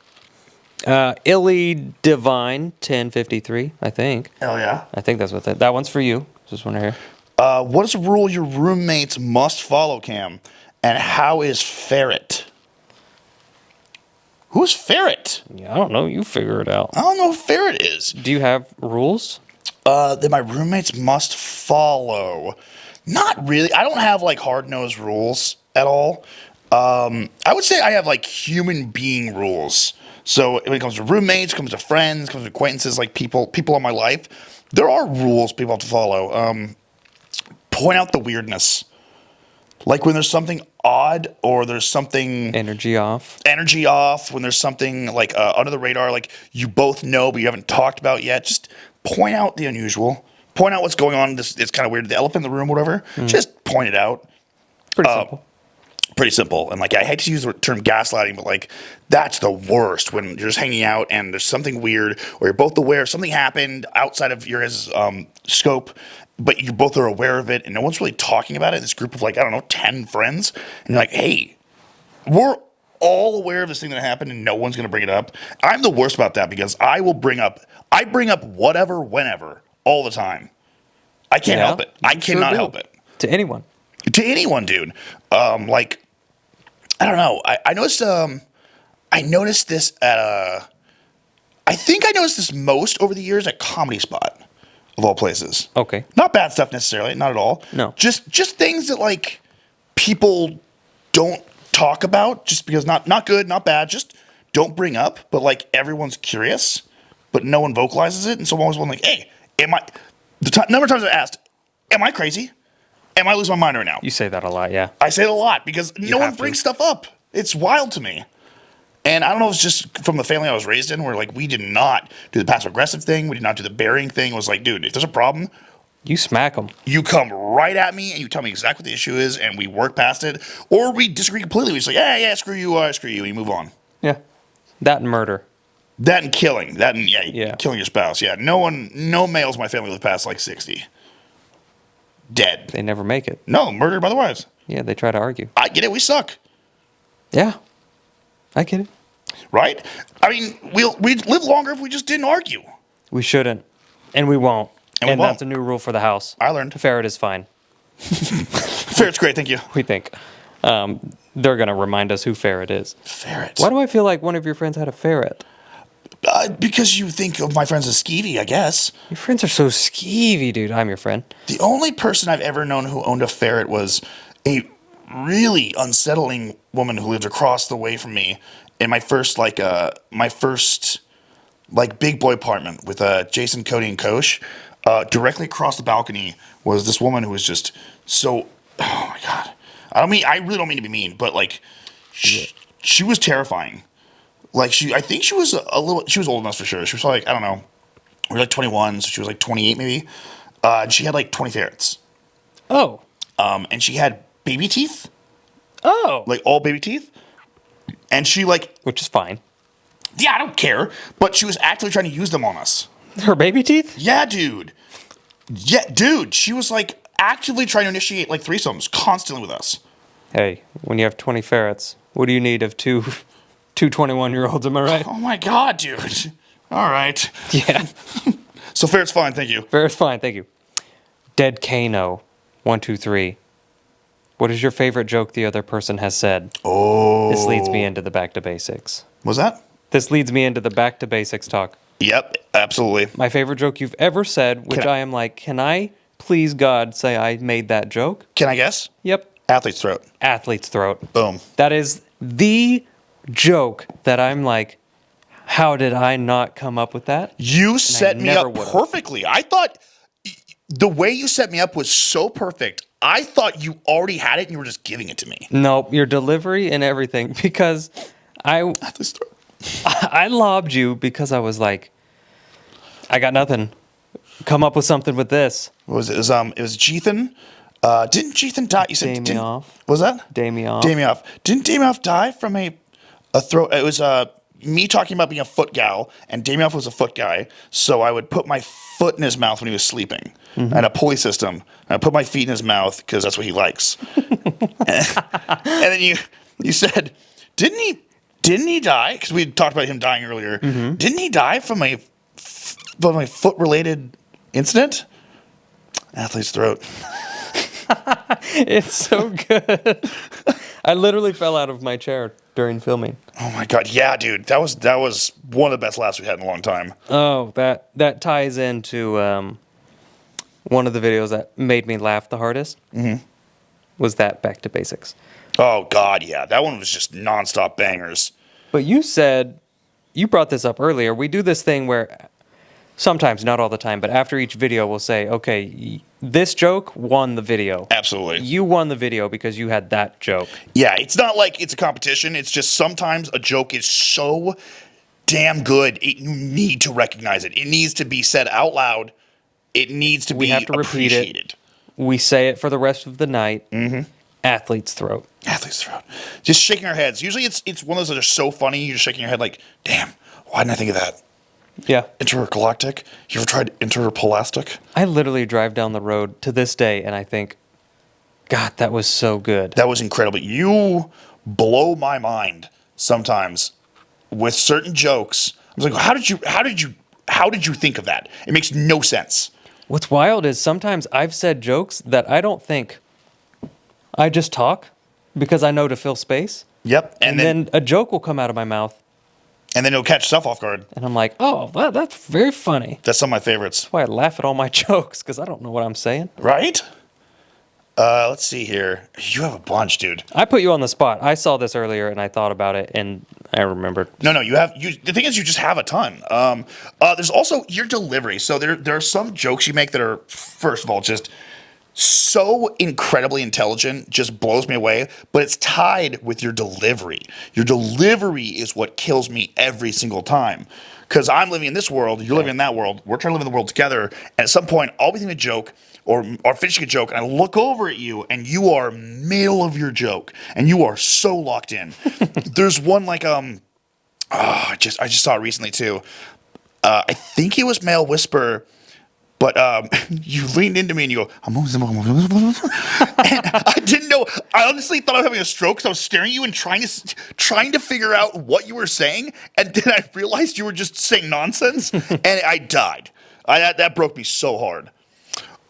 Illy Divine 1053, I think. Hell yeah. I think that's what that one's for you. Just want to hear. What is a rule your roommates must follow, Cam? And how is Ferret? Who's Ferret? Yeah, I don't know. You figure it out. I don't know who Ferret is. Do you have rules? That my roommates must follow. Not really. I don't have like hard-nosed rules at all. I would say I have like human being rules. So when it comes to roommates, comes to friends, comes to acquaintances, like people in my life, there are rules people have to follow. Point out the weirdness. Like when there's something odd or there's something Energy off. when there's something like under the radar, like you both know but you haven't talked about yet, just point out the unusual. Point out what's going on. It's kind of weird. The elephant in the room, whatever. Just point it out. Pretty simple. Pretty simple. And like I hate to use the term gaslighting, but like that's the worst when you're just hanging out and there's something weird or you're both aware something happened outside of your guys' scope, but you both are aware of it and no one's really talking about it. This group of like, I don't know, 10 friends. And you're like, hey, we're all aware of this thing that happened and no one's going to bring it up. I'm the worst about that because I bring up whatever, whenever, all the time. I can't help it. I cannot help it. To anyone. To anyone, dude. Like, I don't know. I noticed. I noticed this at I think I noticed this most over the years at Comedy Spot, of all places. Okay. Not bad stuff necessarily. Not at all. No. Just things that like people don't talk about. Just because not good, not bad. Just don't bring up. But like everyone's curious, but no one vocalizes it. And so I'm always like, hey, am I? Number of times I've asked, am I crazy? Am I losing my mind right now? You say that a lot, yeah. I say it a lot because no one have to. brings stuff up. It's wild to me. And I don't know if it's just from the family I was raised in where like we did not do the passive aggressive thing. We did not do the burying thing. It was like, dude, if there's a problem, You smack them. you come right at me and you tell me exactly what the issue is and we work past it. Or we disagree completely. We just like, yeah, screw you, and you move on. Yeah. That and murder. That and killing. That and Yeah. killing your spouse. Yeah. No males in my family live past like 60. Dead. They never make it. No, murdered by the wives. Yeah, they try to argue. I get it. We suck. Yeah. I get it. Right? I mean, we'd live longer if we just didn't argue. We shouldn't. And we won't. And we won't. That's a new rule for the house. I learned. Ferret is fine, Ferret's great, thank you. we think. They're going to remind us who Ferret is. Ferret. Why do I feel like one of your friends had a ferret? Because you think of my friends as skeevy, I guess. Your friends are so skeevy, dude. I'm your friend. The only person I've ever known who owned a ferret was a really unsettling woman who lived across the way from me in my first big boy apartment with Jason, Cody, and Kosh. Directly across the balcony was this woman who was just so. Oh my god! I really don't mean to be mean, but like, she was terrifying. Like I think she was she was old enough for sure. She was like, I don't know, we were like 21, so she was like 28 maybe. And she had like 20 ferrets. Oh. And she had baby teeth, Oh. like all baby teeth. And she like, Which is fine. yeah, I don't care, but she was actively trying to use them on us. Her baby teeth? Yeah, dude. Yeah, dude. She was like actively trying to initiate like threesomes constantly with us. Hey, when you have 20 ferrets, what do you need of two 21-year-olds, am I right? Oh my god, dude. All right. Yeah. So ferret's fine, thank you. Ferret's fine, thank you. Dead Kano, 123. What is your favorite joke the other person has said? Oh. This leads me into the back to basics. Was that? This leads me into the back to basics talk. Yep, absolutely. My favorite joke you've ever said, which I am like, can I please God say I made that joke? Can I guess? Yep. Athlete's throat. Athlete's throat. Boom. That is the joke that I'm like, how did I not come up with that? You set me never up would've. perfectly. I thought the way you set me up was so perfect. I thought you already had it and you were just giving it to me. Nope, your delivery and everything, because Athlete's throat. I lobbed you because I was like, I got nothing. Come up with something with this. What was it? It was Jethan. Didn't Jethan die? You said Damioff. Was that Damioff. Damioff. Didn't Damioff die from a throw? It was me talking about being a foot gal, and Damioff was a foot guy. So I would put my foot in his mouth when he was sleeping. I had a pulley system. And I put my feet in his mouth because that's what he likes. And then you said, didn't he die? Because we talked about him dying earlier. Didn't he die from a foot related incident? Athlete's throat. It's so good. I literally fell out of my chair during filming. Oh my god, yeah, dude, that was one of the best laughs we had in a long time. Oh, that ties into one of the videos that made me laugh the hardest. Was that Back to Basics. Oh god, yeah, that one was just nonstop bangers. But you brought this up earlier. We do this thing where sometimes, not all the time, but after each video, we'll say, okay, this joke won the video. Absolutely. You won the video because you had that joke. Yeah, it's not like it's a competition. It's just sometimes a joke is so damn good, you need to recognize it. It needs to be said out loud. It needs to be have to repeat it. appreciated. We say it for the rest of the night. Athlete's throat. Athlete's throat. Just shaking our heads. Usually it's one of those that are so funny, you're just shaking your head like, damn, why didn't I think of that? Yeah. Intergalactic? You ever tried interpolastic? I literally drive down the road to this day and I think, God, that was so good. That was incredible. You blow my mind sometimes with certain jokes. I was like, how did you think of that? It makes no sense. What's wild is sometimes I've said jokes that I don't think. I just talk because I know to fill space. Yep. And then a joke will come out of my mouth. And then it'll catch stuff off guard. And I'm like, oh, that's very funny. That's some of my favorites. That's why I laugh at all my jokes, because I don't know what I'm saying. Right? Let's see here. You have a bunch, dude. I put you on the spot. I saw this earlier, and I thought about it, and I remembered. No, you have. The thing is, you just have a ton. There's also your delivery. So there are some jokes you make that are, first of all, just so incredibly intelligent, just blows me away, but it's tied with your delivery. Your delivery is what kills me every single time. Because I'm living in this world, you're living in that world, we're trying to live in the world together, and at some point, I'll be thinking a joke, or finishing a joke, and I look over at you, and you are middle of your joke, and you are so locked in. There's one like, I just saw it recently too. I think it was Male Whisper. But you leaned into me and you go, and I didn't know. I honestly thought I was having a stroke because I was staring at you and trying to figure out what you were saying. And then I realized you were just saying nonsense, and I died. That broke me so hard.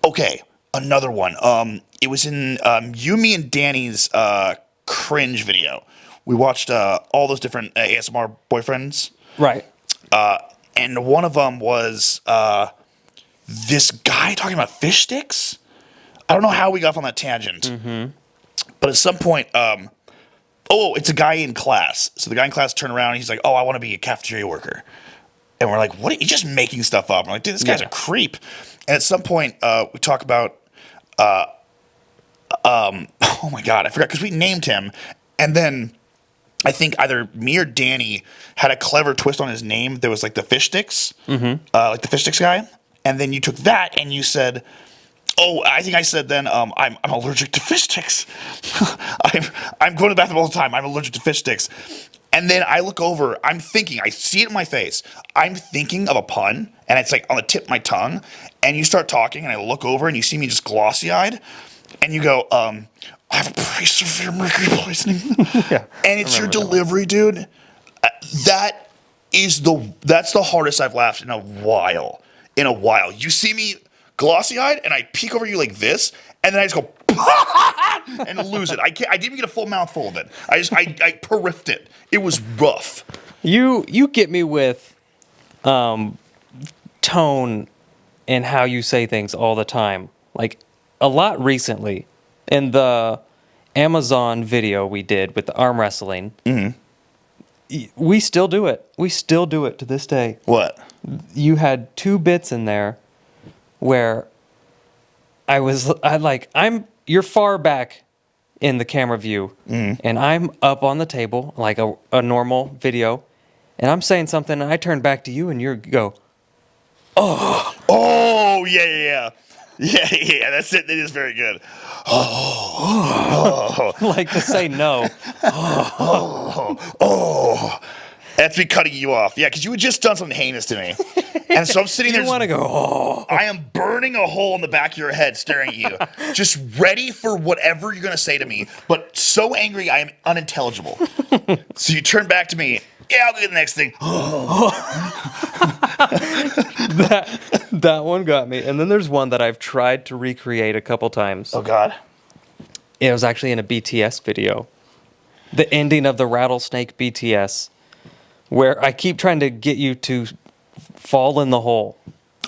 Okay, another one. It was in you, me, and Danny's cringe video. We watched all those different ASMR boyfriends. Right. And one of them was... this guy talking about fish sticks? I don't know how we got off on that tangent. But at some point, it's a guy in class. So the guy in class turned around and he's like, oh, I want to be a cafeteria worker. And we're like, what? Are you just making stuff up? I'm like, dude, this guy's a creep. And at some point, we talk about, oh my God, I forgot, because we named him. And then I think either me or Danny had a clever twist on his name. There was like the fish sticks, like the fish sticks guy. And then you took that and you said, oh, I think I said then, I'm allergic to fish sticks. I'm going to the bathroom all the time. I'm allergic to fish sticks. And then I look over, I see it in my face. I'm thinking of a pun, and it's like on the tip of my tongue. And you start talking, and I look over, and you see me just glossy-eyed. And you go, I have a pretty severe mercury poisoning. Yeah, and it's your delivery, dude. That's the hardest I've laughed in a while. You see me glossy-eyed, and I peek over you like this, and then I just go and lose it. I didn't even get a full mouthful of it. I periffed it. It was rough. You get me with tone and how you say things all the time. Like a lot recently in the Amazon video we did with the arm wrestling. We still do it. We still do it to this day. What? You had two bits in there where you're far back in the camera view, and I'm up on the table like a normal video, and I'm saying something, and I turn back to you, and you go, Oh, yeah. Yeah, that's it. It is very good. like to say no. Oh, that's me cutting you off. Yeah, because you had just done something heinous to me. And so I'm sitting You there. want to go, oh. I am burning a hole in the back of your head staring at you, just ready for whatever you're going to say to me, but so angry I am unintelligible. So you turn back to me. Yeah, I'll get the next thing. That one got me. And then there's one that I've tried to recreate a couple times. Oh, God. It was actually in a BTS video. The ending of the Rattlesnake BTS, where I keep trying to get you to fall in the hole.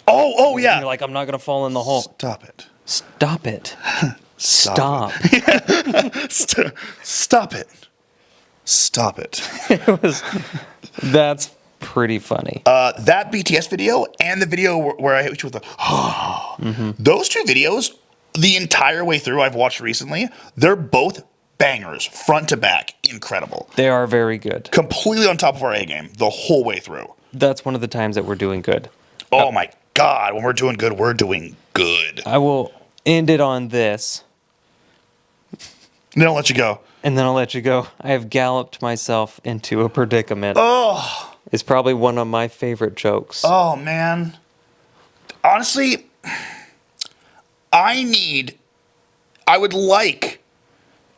Oh, And yeah. you're like, I'm not going to fall in the hole. Stop it. Stop it. Stop. Stop it. Stop it. That's pretty funny. That BTS video and the video where I hit you with the those two videos, the entire way through I've watched recently, they're both bangers, front to back, incredible. They are very good. Completely on top of our A game the whole way through. That's one of the times that we're doing good. Oh my God, when we're doing good, we're doing good. I will end it on this, Then I'll let you go. and then I'll let you go. I have galloped myself into a predicament. Oh, It's probably one of my favorite jokes. oh man. Honestly, I would like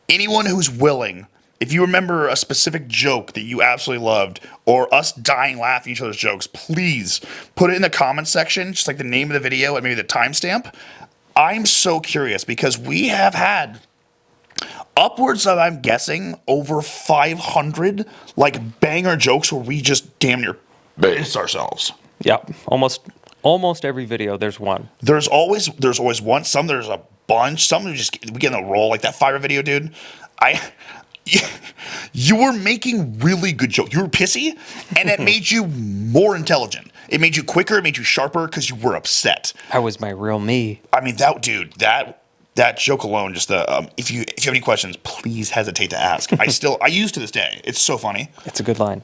anyone who's willing, if you remember a specific joke that you absolutely loved, or us dying laughing at each other's jokes, please put it in the comments section, just like the name of the video and maybe the timestamp. I'm so curious because we have had upwards of, I'm guessing, over 500 like banger jokes where we just damn near base ourselves. Yep. Almost every video, there's one. There's always one. Some there's a bunch. Some we get in a roll, like that fire video, dude. You were making really good jokes. You were pissy, and it made you more intelligent. It made you quicker. It made you sharper because you were upset. I was my real me. I mean, that joke alone. Just if you have any questions, please hesitate to ask. I use to this day. It's so funny. It's a good line.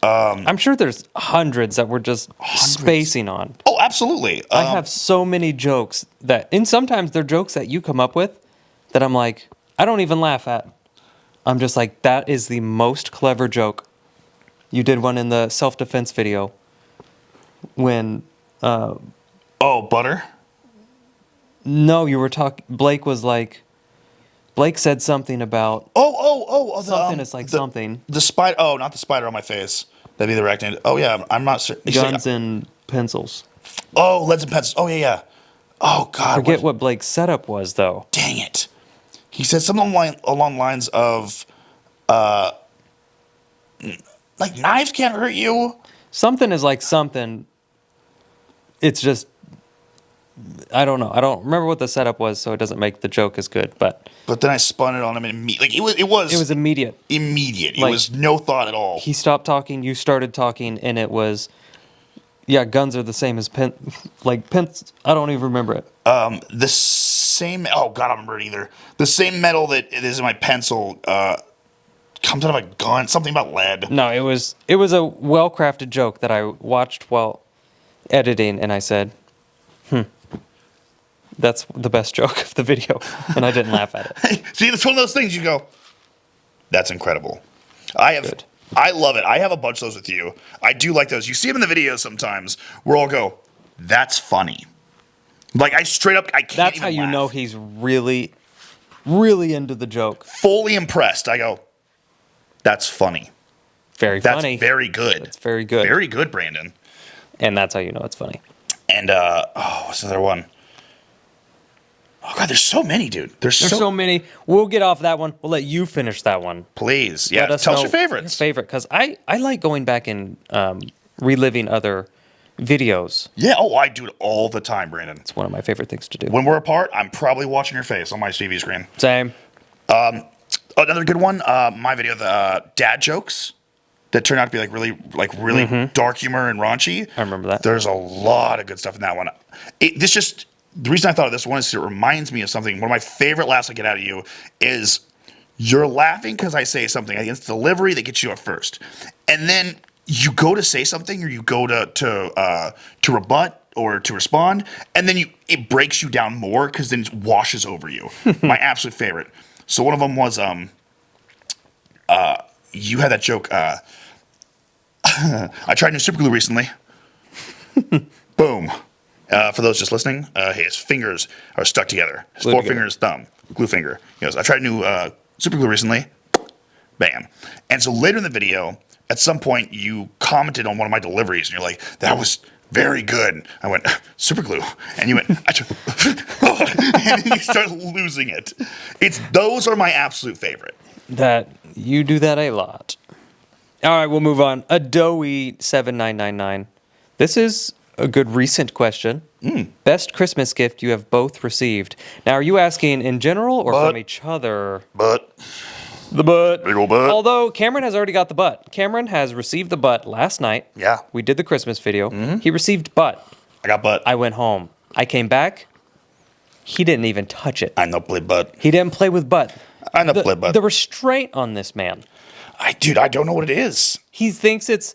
I'm sure there's hundreds that we're just spacing on. Oh, absolutely. I have so many jokes and sometimes they're jokes that you come up with that I'm like, I don't even laugh at. I'm just like, that is the most clever joke. You did one in the self-defense video when, Butter. no, you were talking, Blake said something about something is like something. The spider. Oh, not the spider on my face. That'd be the arachnid. Oh yeah, I'm not certain. Guns and pencils. Oh, leads and pencils. Oh yeah. Oh God. Forget what Blake's setup was, though. Dang it. He said something along the lines of, like knives can't hurt you. Something is like something. It's just, I don't know. I don't remember what the setup was, so it doesn't make the joke as good. But then I spun it on him and like it was immediate. Immediate. It Like, was no thought at all. He stopped talking. You started talking, and it was, yeah, guns are the same as pens. I don't even remember it. The same. Oh God, I don't remember it either. The same metal that it is in my pencil comes out of a gun. Something about lead. No, it was a well-crafted joke that I watched while editing, and I said, that's the best joke of the video, and I didn't laugh at it. See, it's one of those things you go, that's incredible. I love it. I have a bunch of those with you. I do like those. You see them in the videos sometimes where I'll go, that's funny. Like I can't That's even how you laugh. know he's really, really into the joke. Fully impressed. I go, that's funny. Very That's funny. very good. That's very good. Very good, Brandon. And that's how you know it's funny. And what's the other one? Oh God, there's so many, dude. There's so many. We'll get off that one. We'll let you finish that one. Please, yeah. Let us Tell us know your favorites. Your favorite, because I like going back and reliving other videos. Yeah. Oh, I do it all the time, Brandon. It's one of my favorite things to do. When we're apart, I'm probably watching your face on my TV screen. Same. Another good one. My video, the dad jokes that turned out to be really dark humor and raunchy. I remember that. There's a lot of good stuff in that one. The reason I thought of this one is it reminds me of something. One of my favorite laughs I get out of you is you're laughing because I say something. It's delivery that gets you up first. And then you go to say something or you go to rebut or to respond, and then it breaks you down more because then it washes over you. My absolute favorite. So one of them was you had that joke. I tried new super glue recently. Boom. For those just listening, his fingers are stuck together. His forefinger is thumb, glue finger. He goes, I tried new super glue recently. Bam. And so later in the video, at some point, you commented on one of my deliveries, and you're like, that was very good. I went, super glue. And you went, and then you start losing it. Those are my absolute favorite. That you do that a lot. All right, we'll move on. Adoe7999. This is a good recent question. Best Christmas gift you have both received. Now, are you asking in general or from each other? The butt. Big ol' butt. Although Cameron has already got the butt. Cameron has received the butt last night. Yeah. We did the Christmas video. He received butt. I got butt. I went home. I came back. He didn't even touch it. I know play butt. He didn't play with butt. I know play butt. The restraint on this man. Dude, I don't know what it is. He thinks it's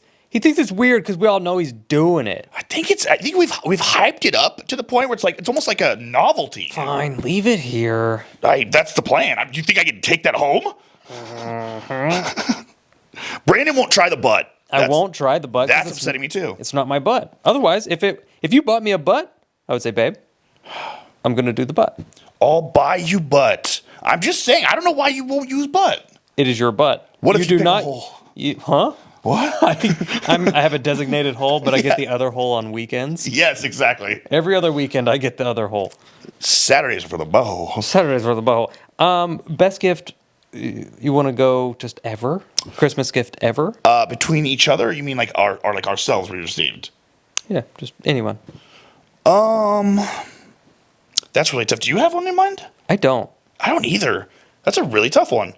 weird because we all know he's doing it. I think we've hyped it up to the point where it's almost like a novelty. Fine, leave it here. That's the plan. Do you think I can take that home? Brandon won't try the butt. I won't try the butt. That's upsetting me too. It's not my butt. Otherwise, if you bought me a butt, I would say, babe, I'm gonna do the butt. I'll buy you butt. I'm just saying. I don't know why you won't use butt. It is your butt. What if you do pick not? a hole? Huh? What? I have a designated hole, but I get the other hole on weekends. Yes, exactly. Every other weekend, I get the other hole. Saturdays are for the bow. Saturdays for the bow. Best gift. You want to go just ever? Christmas gift ever? Between each other, you mean like ourselves we received? Yeah, just anyone. That's really tough. Do you have one in mind? I don't. I don't either. That's a really tough one.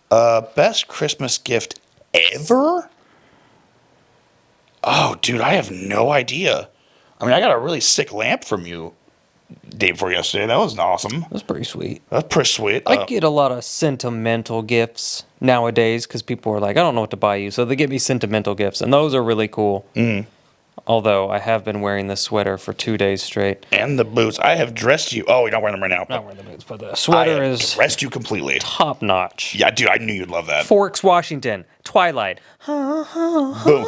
Best Christmas gift ever? Oh, dude, I have no idea. I mean, I got a really sick lamp from you day before yesterday. That was awesome. That's pretty sweet. That's pretty sweet. I get a lot of sentimental gifts nowadays because people are like, I don't know what to buy you. So they get me sentimental gifts, and those are really cool. Although I have been wearing this sweater for 2 days straight. And the boots. I have dressed you. Oh, you're not wearing them right now. I'm not wearing the boots, but the sweater is dressed you completely. top notch. Yeah, dude, I knew you'd love that. Forks, Washington, Twilight. Boom.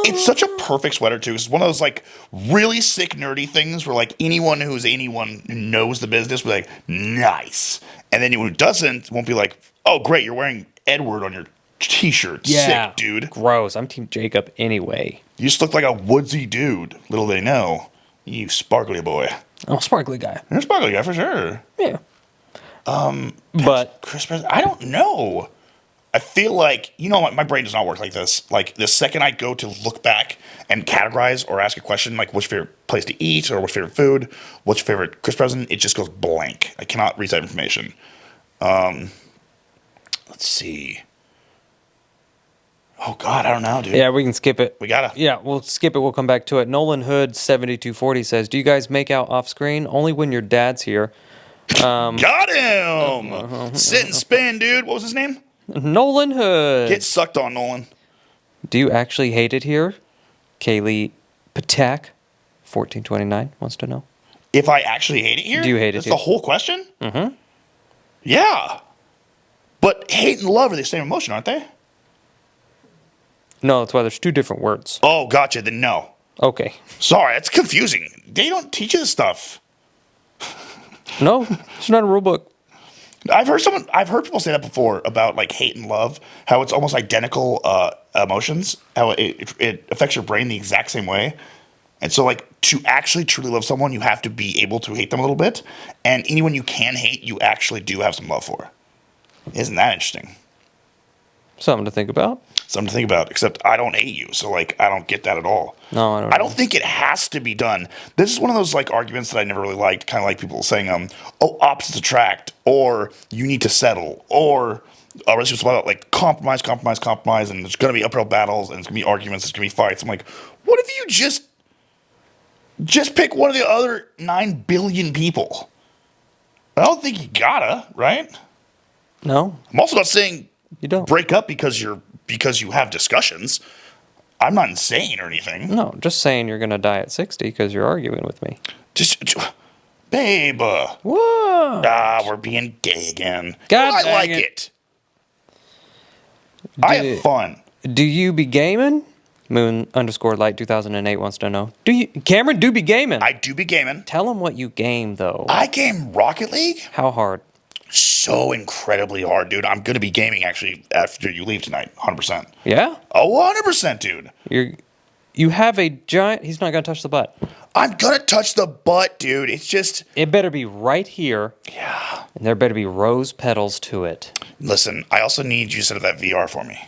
It's such a perfect sweater, too. It's one of those, like, really sick, nerdy things where, like, anyone who knows the business will be like, nice. And then anyone who doesn't won't be like, oh, great, you're wearing Edward on your t-shirt. Yeah. Sick, dude. Gross. I'm Team Jacob anyway. You just look like a woodsy dude. Little they know. You sparkly boy. I'm a sparkly guy. You're a sparkly guy for sure. Yeah. But Christmas, I don't know. I feel like, you know what, my brain does not work like this. Like, the second I go to look back and categorize or ask a question, like, what's your favorite place to eat, or what's your favorite food, what's your favorite Christmas present, it just goes blank. I cannot read that information. Let's see. Oh, God, I don't know, dude. yeah, we can skip it. We gotta. Yeah, we'll skip it. We'll come back to it. Nolan Hood 7240 says, "Do you guys make out off screen? Only when your dad's here." Got him! Sit and spin, dude. What was his name? Nolan Hood. Get sucked on, Nolan. Do you actually hate it here? Kaylee Patak 1429 wants to know. If I actually hate it here? Do you hate it That's here? the whole question? Mm-hmm. Yeah. But hate and love are the same emotion, aren't they? No, that's why there's two different words. Oh, gotcha. Then no. Okay. Sorry, that's confusing. They don't teach you this stuff. No, it's not a rule book. I've heard people say that before about like hate and love, how it's almost identical emotions, how it affects your brain the exact same way. And so, like, to actually truly love someone, you have to be able to hate them a little bit. And anyone you can hate, you actually do have some love for. Isn't that interesting? Something to think about. Something to think about, except I don't hate you, so, like, I don't get that at all. No, I don't. I don't think it has to be done. This is one of those, like, arguments that I never really liked, kind of like people saying, oh, opposites attract, or you need to settle, or relationships about, like, compromise, and there's going to be uphill battles, and there's going to be arguments, there's going to be fights. I'm like, what if you just pick one of the other 9 billion people? I don't think you gotta, right? No, I'm also not saying you don't. break up because you have discussions. I'm not insane or anything. No, just saying you're going to die at 60 because you're arguing with me. Just, babe. What? We're being gay again. God I dang like it. it. I have fun. Do you be gaming? Moon_light 2008 wants to know. Cameron do be gaming? I do be gaming. Tell him what you game though. I game Rocket League. How hard? So incredibly hard, dude. I'm going to be gaming actually after you leave tonight. 100%. Yeah? Oh, 100%, dude. You have a giant. He's not gonna touch the butt. I'm going to touch the butt, dude. It's just. It better be right here. Yeah. And there better be rose petals to it. Listen, I also need you to set up that VR for me.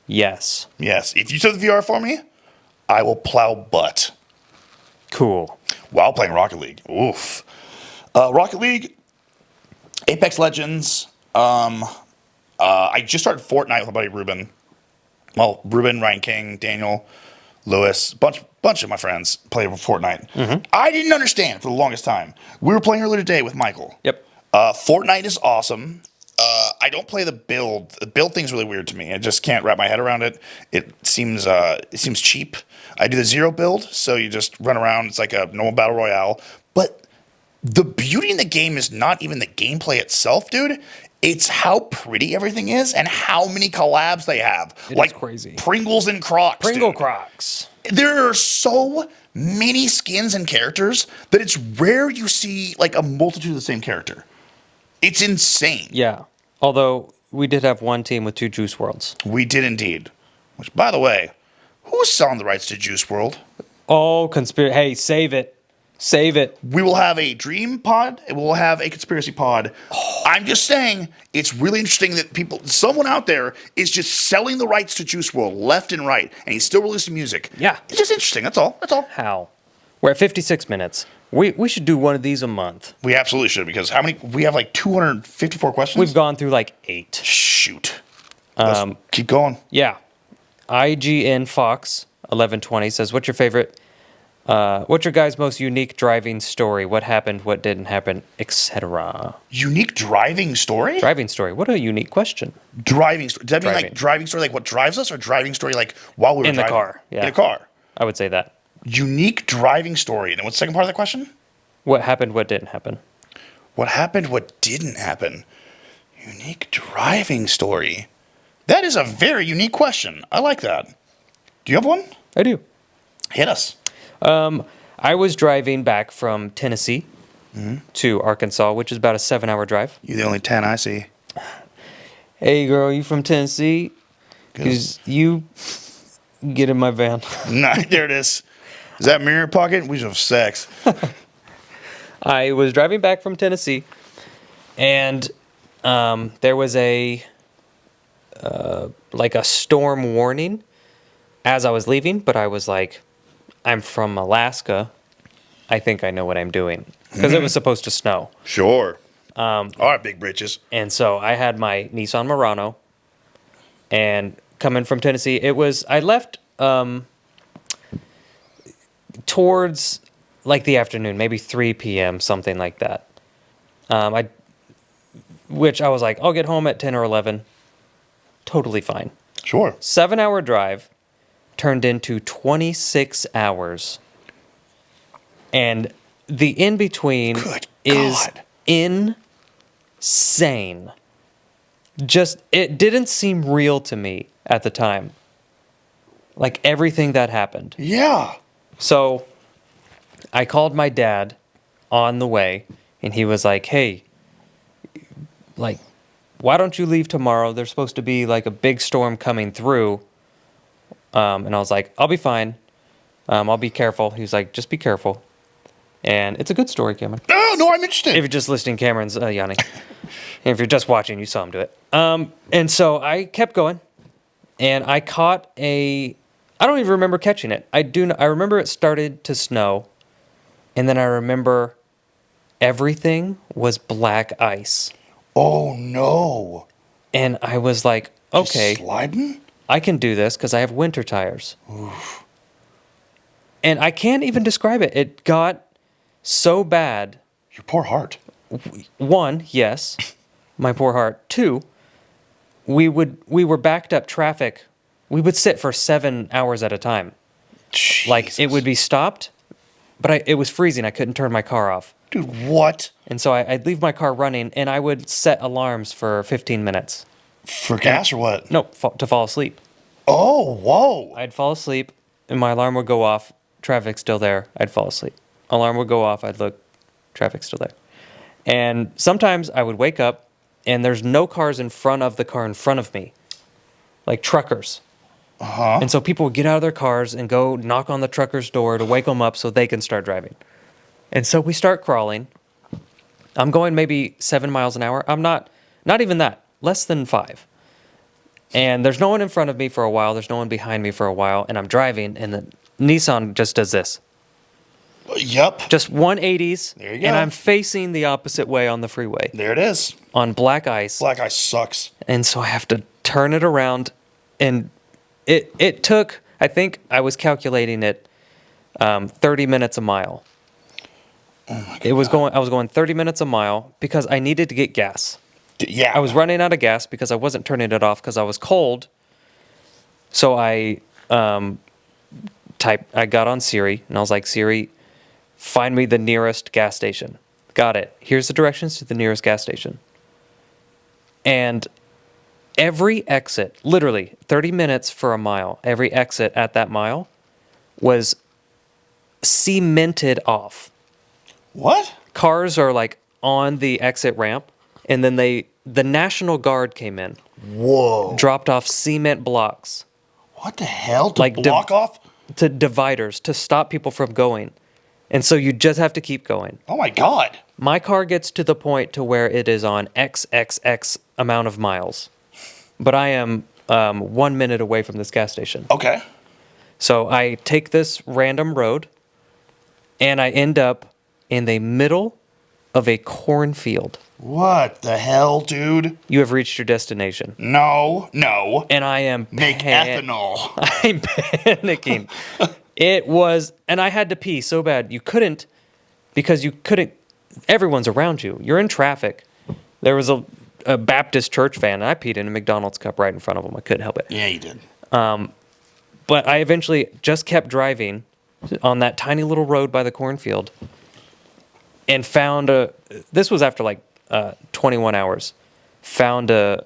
Yes. Yes. If you set the VR for me, I will plow butt. Cool. While playing Rocket League. Oof. Rocket League, Apex Legends. I just started Fortnite with my buddy Ruben. Well, Ruben, Ryan King, Daniel, Lewis, bunch of my friends play Fortnite. Mm-hmm. I didn't understand for the longest time. We were playing earlier today with Michael. Yep. Fortnite is awesome. I don't play the build. The build thing's really weird to me. I just can't wrap my head around it. It seems cheap. I do the zero build, so you just run around. It's like a normal battle royale. But the beauty in the game is not even the gameplay itself, dude. It's how pretty everything is and how many collabs they have. It like is crazy. Pringles and Crocs. Pringle dude. Crocs. There are so many skins and characters that it's rare you see like a multitude of the same character. It's insane. Yeah. Although we did have one team with 2 Juice Worlds. We did indeed. Which, by the way, who's selling the rights to Juice World? Oh, conspiracy. Hey, save it. Save it. We will have a dream pod and we'll have a conspiracy pod. Oh. I'm just saying, it's really interesting that someone out there is just selling the rights to Juice World left and right, and he's still releasing music. Yeah. It's just interesting. That's all. That's all. How? We're at 56 minutes. We should do one of these a month. We absolutely should, because how many? We have like 254 questions. We've gone through like 8. Shoot. Let's keep going. Yeah. IGN Fox 1120 says, what's your guys' most unique driving story? What happened, what didn't happen, etc. Unique driving story? Driving story. What a unique question. Driving story. Does that mean like driving story like what drives us, or driving story like while we were in driving? the car? Yeah. In the car. I would say that. Unique driving story. And what's the second part of the question? What happened, what didn't happen. What happened, what didn't happen. Unique driving story. That is a very unique question. I like that. Do you have one? I do. Hit us. I was driving back from Tennessee to Arkansas, which is about a 7-hour drive. You're the only 10 I see. Hey, girl, you from Tennessee? Because you get in my van. Nah, there it is. Is that mirror pocket? We should have sex. I was driving back from Tennessee, and there was a storm warning as I was leaving, but I was like, I'm from Alaska. I think I know what I'm doing. Because it was supposed to snow. Sure. All right, big britches. And so I had my Nissan Murano, and coming from Tennessee, I left towards like the afternoon, maybe 3 p.m., something like that. Which I was like, I'll get home at 10 or 11. Totally fine. Sure. 7-hour drive turned into 26 hours. And the in-between is insane. It didn't seem real to me at the time. Like everything that happened. Yeah. So I called my dad on the way, and he was like, hey, like, why don't you leave tomorrow? There's supposed to be like a big storm coming through. And I was like, I'll be fine. I'll be careful. He was like, just be careful. And it's a good story, Cameron. Oh, no, I'm interested. If you're just listening, Cameron's yawning. And if you're just watching, you saw him do it. And so I kept going, and I caught I don't even remember catching it. I remember it started to snow, and then I remember everything was black ice. Oh, no. And I was like, okay. Just sliding? I can do this because I have winter tires. Oof. And I can't even describe it. It got so bad. Your poor heart. 1, yes, my poor heart. 2, we were backed up traffic We would sit for 7 hours at a time. Like, it would be stopped, but it was freezing. I couldn't turn my car off. Dude, what? And so I'd leave my car running, and I would set alarms for 15 minutes. For gas or what? No, to fall asleep. Oh, whoa. I'd fall asleep, and my alarm would go off. Traffic's still there. I'd fall asleep. Alarm would go off. I'd look. Traffic's still there. And sometimes I would wake up, and there's no cars in front of the car in front of me, like truckers. Uh-huh. And so people would get out of their cars and go knock on the trucker's door to wake them up so they can start driving. And so we start crawling. I'm going maybe 7 miles an hour. I'm not even that, less than 5. And there's no one in front of me for a while. There's no one behind me for a while. And I'm driving, and the Nissan just does this. Yup. Just 180s. There you go. And I'm facing the opposite way on the freeway There it is. on black ice. Black ice sucks. And so I have to turn it around. And it took, I think I was calculating it, 30 minutes a mile. Oh my God. I was going 30 minutes a mile because I needed to get gas. Yeah. I was running out of gas because I wasn't turning it off because I was cold. So I got on Siri, and I was like, Siri, find me the nearest gas station. Got it. Here's the directions to the nearest gas station. And every exit, literally 30 minutes for a mile, every exit at that mile was cemented off. What? Cars are like on the exit ramp, and then the National Guard came in, Whoa. dropped off cement blocks What the hell? To Like block off? to dividers to stop people from going. And so you just have to keep going. Oh my God. My car gets to the point to where it is on XXX amount of miles, but I am 1 minute away from this gas station. Okay. So I take this random road, and I end up in the middle of a cornfield. What the hell, dude? You have reached your destination. No. And I am Make ethanol. I'm panicking. It was, and I had to pee so bad. You couldn't, because you couldn't, everyone's around you. You're in traffic. There was a Baptist church van, and I peed in a McDonald's cup right in front of them. I couldn't help it. Yeah, you did. But I eventually just kept driving on that tiny little road by the cornfield and found this was after like 21 hours, found a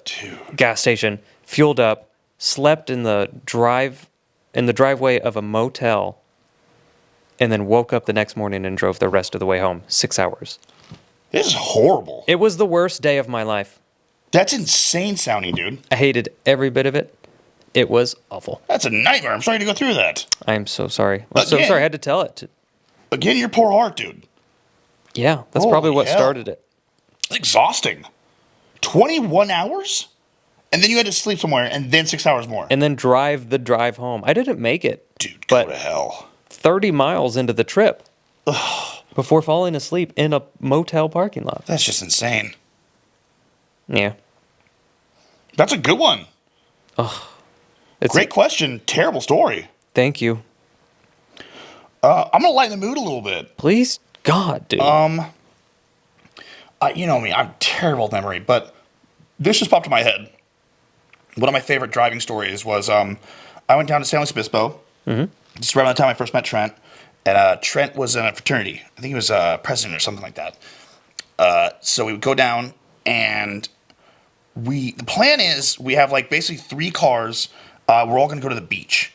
gas station, fueled up, slept in the driveway of a motel, and then woke up the next morning and drove the rest of the way home, 6 hours. This is horrible. It was the worst day of my life. That's insane sounding, dude. I hated every bit of it. It was awful. That's a nightmare. I'm sorry to go through that. I am so sorry. I'm so Again. sorry I had to tell it. Again, your poor heart, dude. Yeah, that's Holy probably what hell. started it. It's exhausting. 21 hours? And then you had to sleep somewhere, and then 6 hours more. And then drive home. I didn't make it. Dude, go but to hell. 30 miles into the trip before falling asleep in a motel parking lot. That's just insane. Yeah. That's a good one. It's Great question. Terrible story. Thank you. I'm going to lighten the mood a little bit. Please, God, dude. You know me, I'm terrible at memory, but this just popped in my head. One of my favorite driving stories was I went down to San Luis Obispo. Mm-hmm. This is around the time I first met Trent. And Trent was in a fraternity. I think he was president or something like that. So we would go down, and the plan is we have like basically 3 cars. We're all going to go to the beach.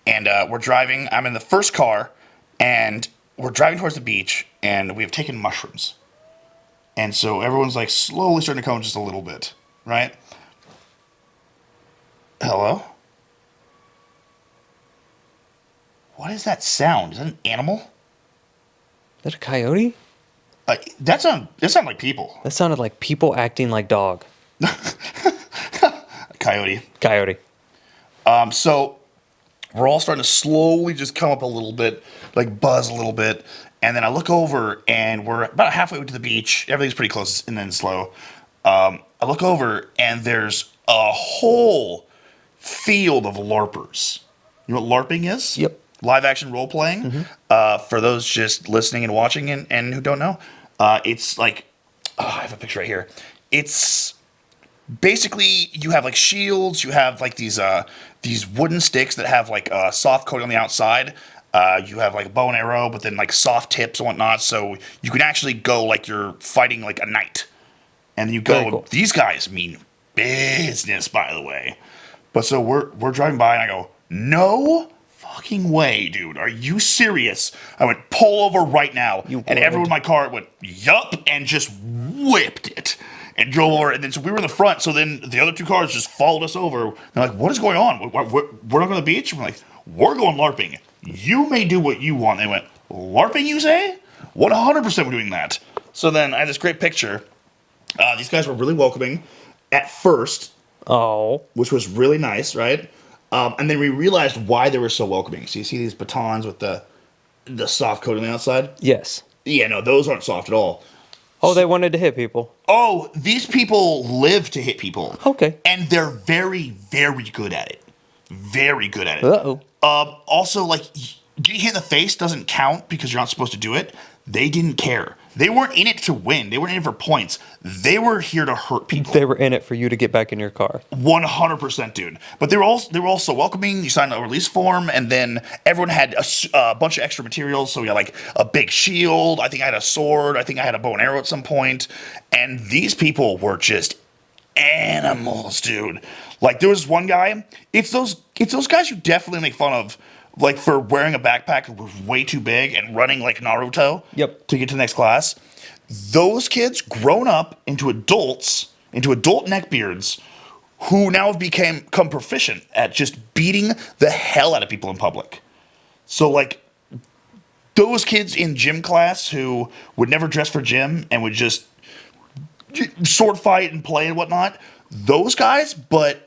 And we're driving. I'm in the first car, and we're driving towards the beach, and we have taken mushrooms. And so everyone's like slowly starting to come just a little bit, right? Hello? What is that sound? Is that an animal? Is that a coyote? That sounded like people. That sounded like people acting like dog. Coyote. Coyote. So we're all starting to slowly just come up a little bit, like buzz a little bit. And then I look over, and we're about halfway to the beach. Everything's pretty close and then slow. I look over, and there's a whole field of LARPers. You know what LARPing is? Yep. Live action role playing. Mm-hmm. For those just listening and watching and who don't know, it's like, I have a picture right here. It's basically you have like shields, you have like these wooden sticks that have like a soft coating on the outside. You have like a bow and arrow, but then like soft tips and whatnot, so you can actually go like you're fighting like a knight. And you Very go, cool. these guys mean business, by the way. But so we're driving by, and I go, no fucking way, dude. Are you serious? I went, pull over right now. And everyone in my car went, yup, and just whipped it. And drove over, and then so we were in the front, so then the other two cars just followed us over. They're like, what is going on? We're not going to the beach? We're like, we're going LARPing. You may do what you want. They went, LARPing, you say? 100% we're doing that. So then I had this great picture. These guys were really welcoming at first, Oh. which was really nice, right? And then we realized why they were so welcoming. So you see these batons with the soft coat on the outside? Yes. Yeah, no, those aren't soft at all. Oh, they wanted to hit people. Oh, these people live to hit people. Okay. And they're very, very good at it. Very good at it. Uh-oh. Also, like, getting hit in the face doesn't count because you're not supposed to do it. They didn't care. They weren't in it to win. They weren't in it for points. They were here to hurt people. They were in it for you to get back in your car. 100%, dude. But they were also welcoming. You signed a release form, and then everyone had a bunch of extra materials. So we had like a big shield. I think I had a sword. I think I had a bow and arrow at some point. And these people were just animals, dude. Like there was one guy. It's those guys you definitely make fun of. Like for wearing a backpack that was way too big and running like Naruto Yep. to get to the next class. Those kids grown up into adults, into adult neckbeards, who now have become proficient at just beating the hell out of people in public. So like those kids in gym class who would never dress for gym and would just sword fight and play and whatnot, those guys, but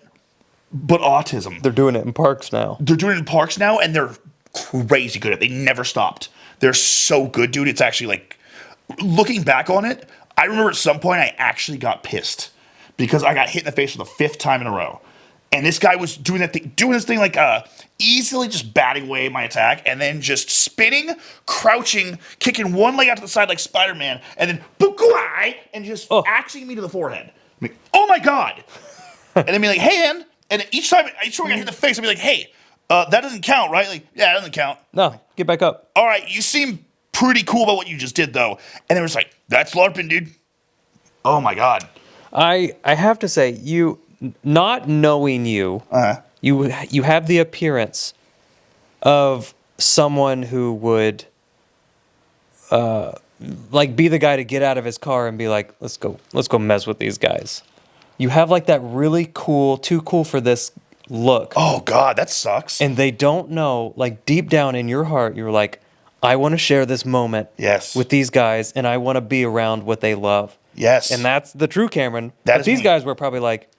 autism. They're doing it in parks now. They're doing it in parks now, and they're crazy good at it. They never stopped. They're so good, dude. It's actually like, looking back on it, I remember at some point I actually got pissed because I got hit in the face for the 5th time in a row. And this guy was doing this thing like easily just batting away my attack, and then just spinning, crouching, kicking one leg out to the side like Spider-Man, and then book-wai, and just axing me to the forehead. I'm like, oh my God. And then be like, hey, man. And each time I got hit in the face, I'd be like, hey, that doesn't count, right? Like, yeah, it doesn't count. No, get back up. All right, you seem pretty cool about what you just did, though. And they were just like, that's LARPing, dude. Oh, my God. I have to say, you, not knowing you, you have the appearance of someone who would like be the guy to get out of his car and be like, let's go mess with these guys. You have like that really cool, too cool for this look. Oh, God, that sucks. And they don't know, like deep down in your heart, you're like, I want to share this moment with these guys, and I want to be around what they love. Yes. And that's the true Cameron. But these guys were probably like,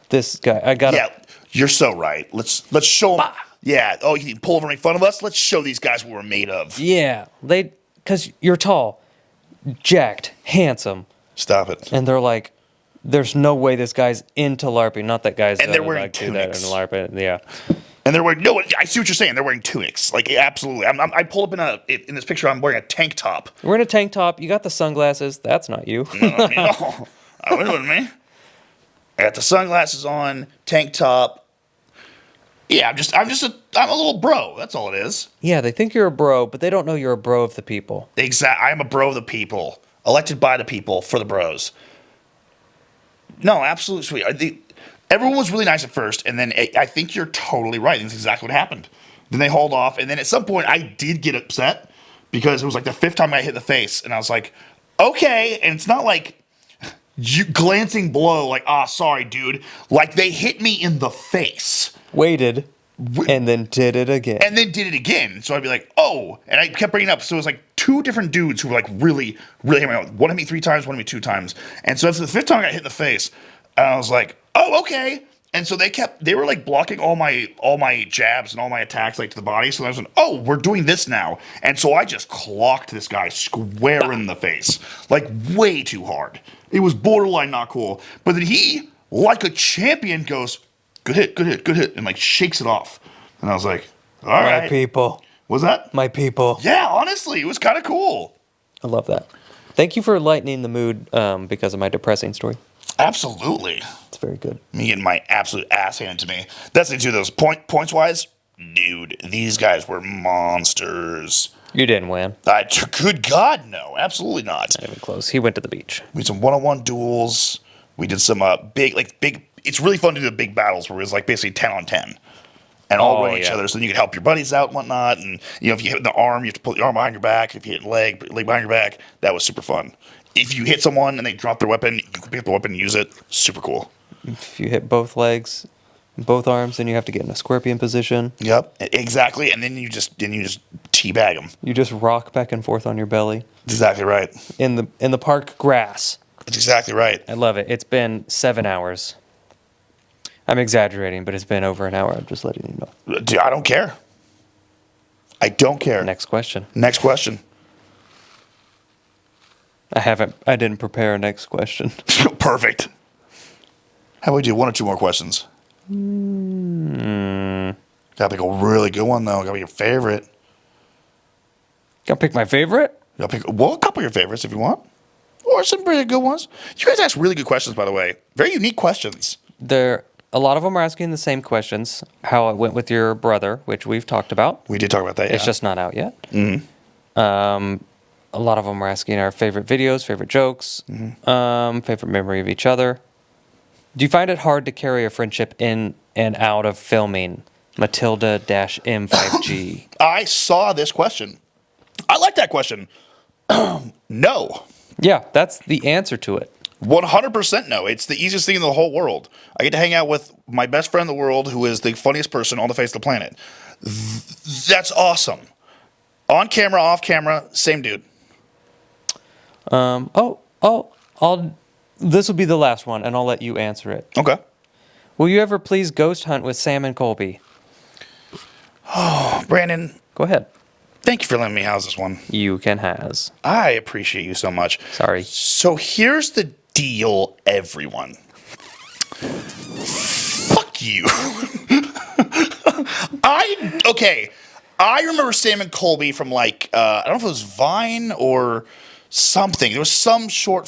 this guy, I got to. Yeah, you're so right. Let's show them. Yeah. Oh, you pull over and make fun of us? Let's show these guys what we're made of. Yeah. Because you're tall, jacked, handsome. Stop it. And they're like, there's no way this guy's into LARPing. Not that guys and they're wearing like tunics. Do that in LARPing. Yeah. And they're wearing, no, I see what you're saying. They're wearing tunics. Like, absolutely. I pull up in this picture, I'm wearing a tank top. We're in a tank top. You got the sunglasses. That's not you. No. I wouldn't with me. I got the sunglasses on, tank top. Yeah, I'm a little bro. That's all it is. Yeah, they think you're a bro, but they don't know you're a bro of the people. Exactly. I'm a bro of the people. Elected by the people for the bros. No, absolutely sweet. Everyone was really nice at first, and then I think you're totally right. That's exactly what happened. Then they hauled off, and then at some point I did get upset because it was like the 5th time I hit the face, and I was like, okay. And it's not like you glancing blow, like, sorry, dude. Like they hit me in the face. Waited, and then did it again. And then did it again. So I'd be like, oh. And I kept bringing it up. So it was like 2 different dudes who were like really, really hitting me out. One hit me 3 times, one hit me 2 times. And so after the 5th time I got hit in the face, I was like, oh, okay. And so they were like blocking all my jabs and all my attacks like to the body. So I was like, oh, we're doing this now. And so I just clocked this guy square in the face. Like way too hard. It was borderline not cool. But then he, like a champion, goes, good hit, good hit, good hit, and like shakes it off. And I was like, all right. My people. Was that? My people. Yeah, honestly, it was kind of cool. I love that. Thank you for lightening the mood because of my depressing story. Absolutely. It's very good. Me getting my absolute ass handed to me. That's the two of those points wise. Dude, these guys were monsters. You didn't win. Good God, no, absolutely not. Not even close. He went to the beach. We did some one-on-one duels. We did some big. It's really fun to do the big battles where it was like basically 10 on 10, and all run each other, so then you can help your buddies out and whatnot. And if you hit the arm, you have to put the arm behind your back. If you hit leg behind your back, that was super fun. If you hit someone and they drop their weapon, you can pick up the weapon and use it. Super cool. If you hit both legs, both arms, then you have to get in a scorpion position. Yep, exactly. And then you just teabag them. You just rock back and forth on your belly. That's exactly right. In the park grass. That's exactly right. I love it. It's been 7 hours. I'm exaggerating, but it's been over an hour. I'm just letting you know. Dude, I don't care. I don't care. Next question. Next question. I didn't prepare a next question. Perfect. How about we do one or two more questions? Gotta pick a really good one, though. Gotta be your favorite. Gotta pick my favorite? Gotta pick, a couple of your favorites if you want. Or some really good ones. You guys ask really good questions, by the way. Very unique questions. A lot of them are asking the same questions. How it went with your brother, which we've talked about. We did talk about that, yeah. It's just not out yet. Mm-hmm. A lot of them are asking our favorite videos, favorite jokes, favorite memory of each other. Do you find it hard to carry a friendship in and out of filming? Matilda-M5G. I saw this question. I like that question. No. Yeah, that's the answer to it. 100% no. It's the easiest thing in the whole world. I get to hang out with my best friend in the world who is the funniest person on the face of the planet. That's awesome. On camera, off camera, same dude. This will be the last one, and I'll let you answer it. Okay. Will you ever please ghost hunt with Sam and Colby? Oh, Brandon, Go ahead. thank you for letting me house this one. You can has. I appreciate you so much. Sorry. So here's the deal, everyone. Fuck you. I remember Sam and Colby from I don't know if it was Vine or something. There was some short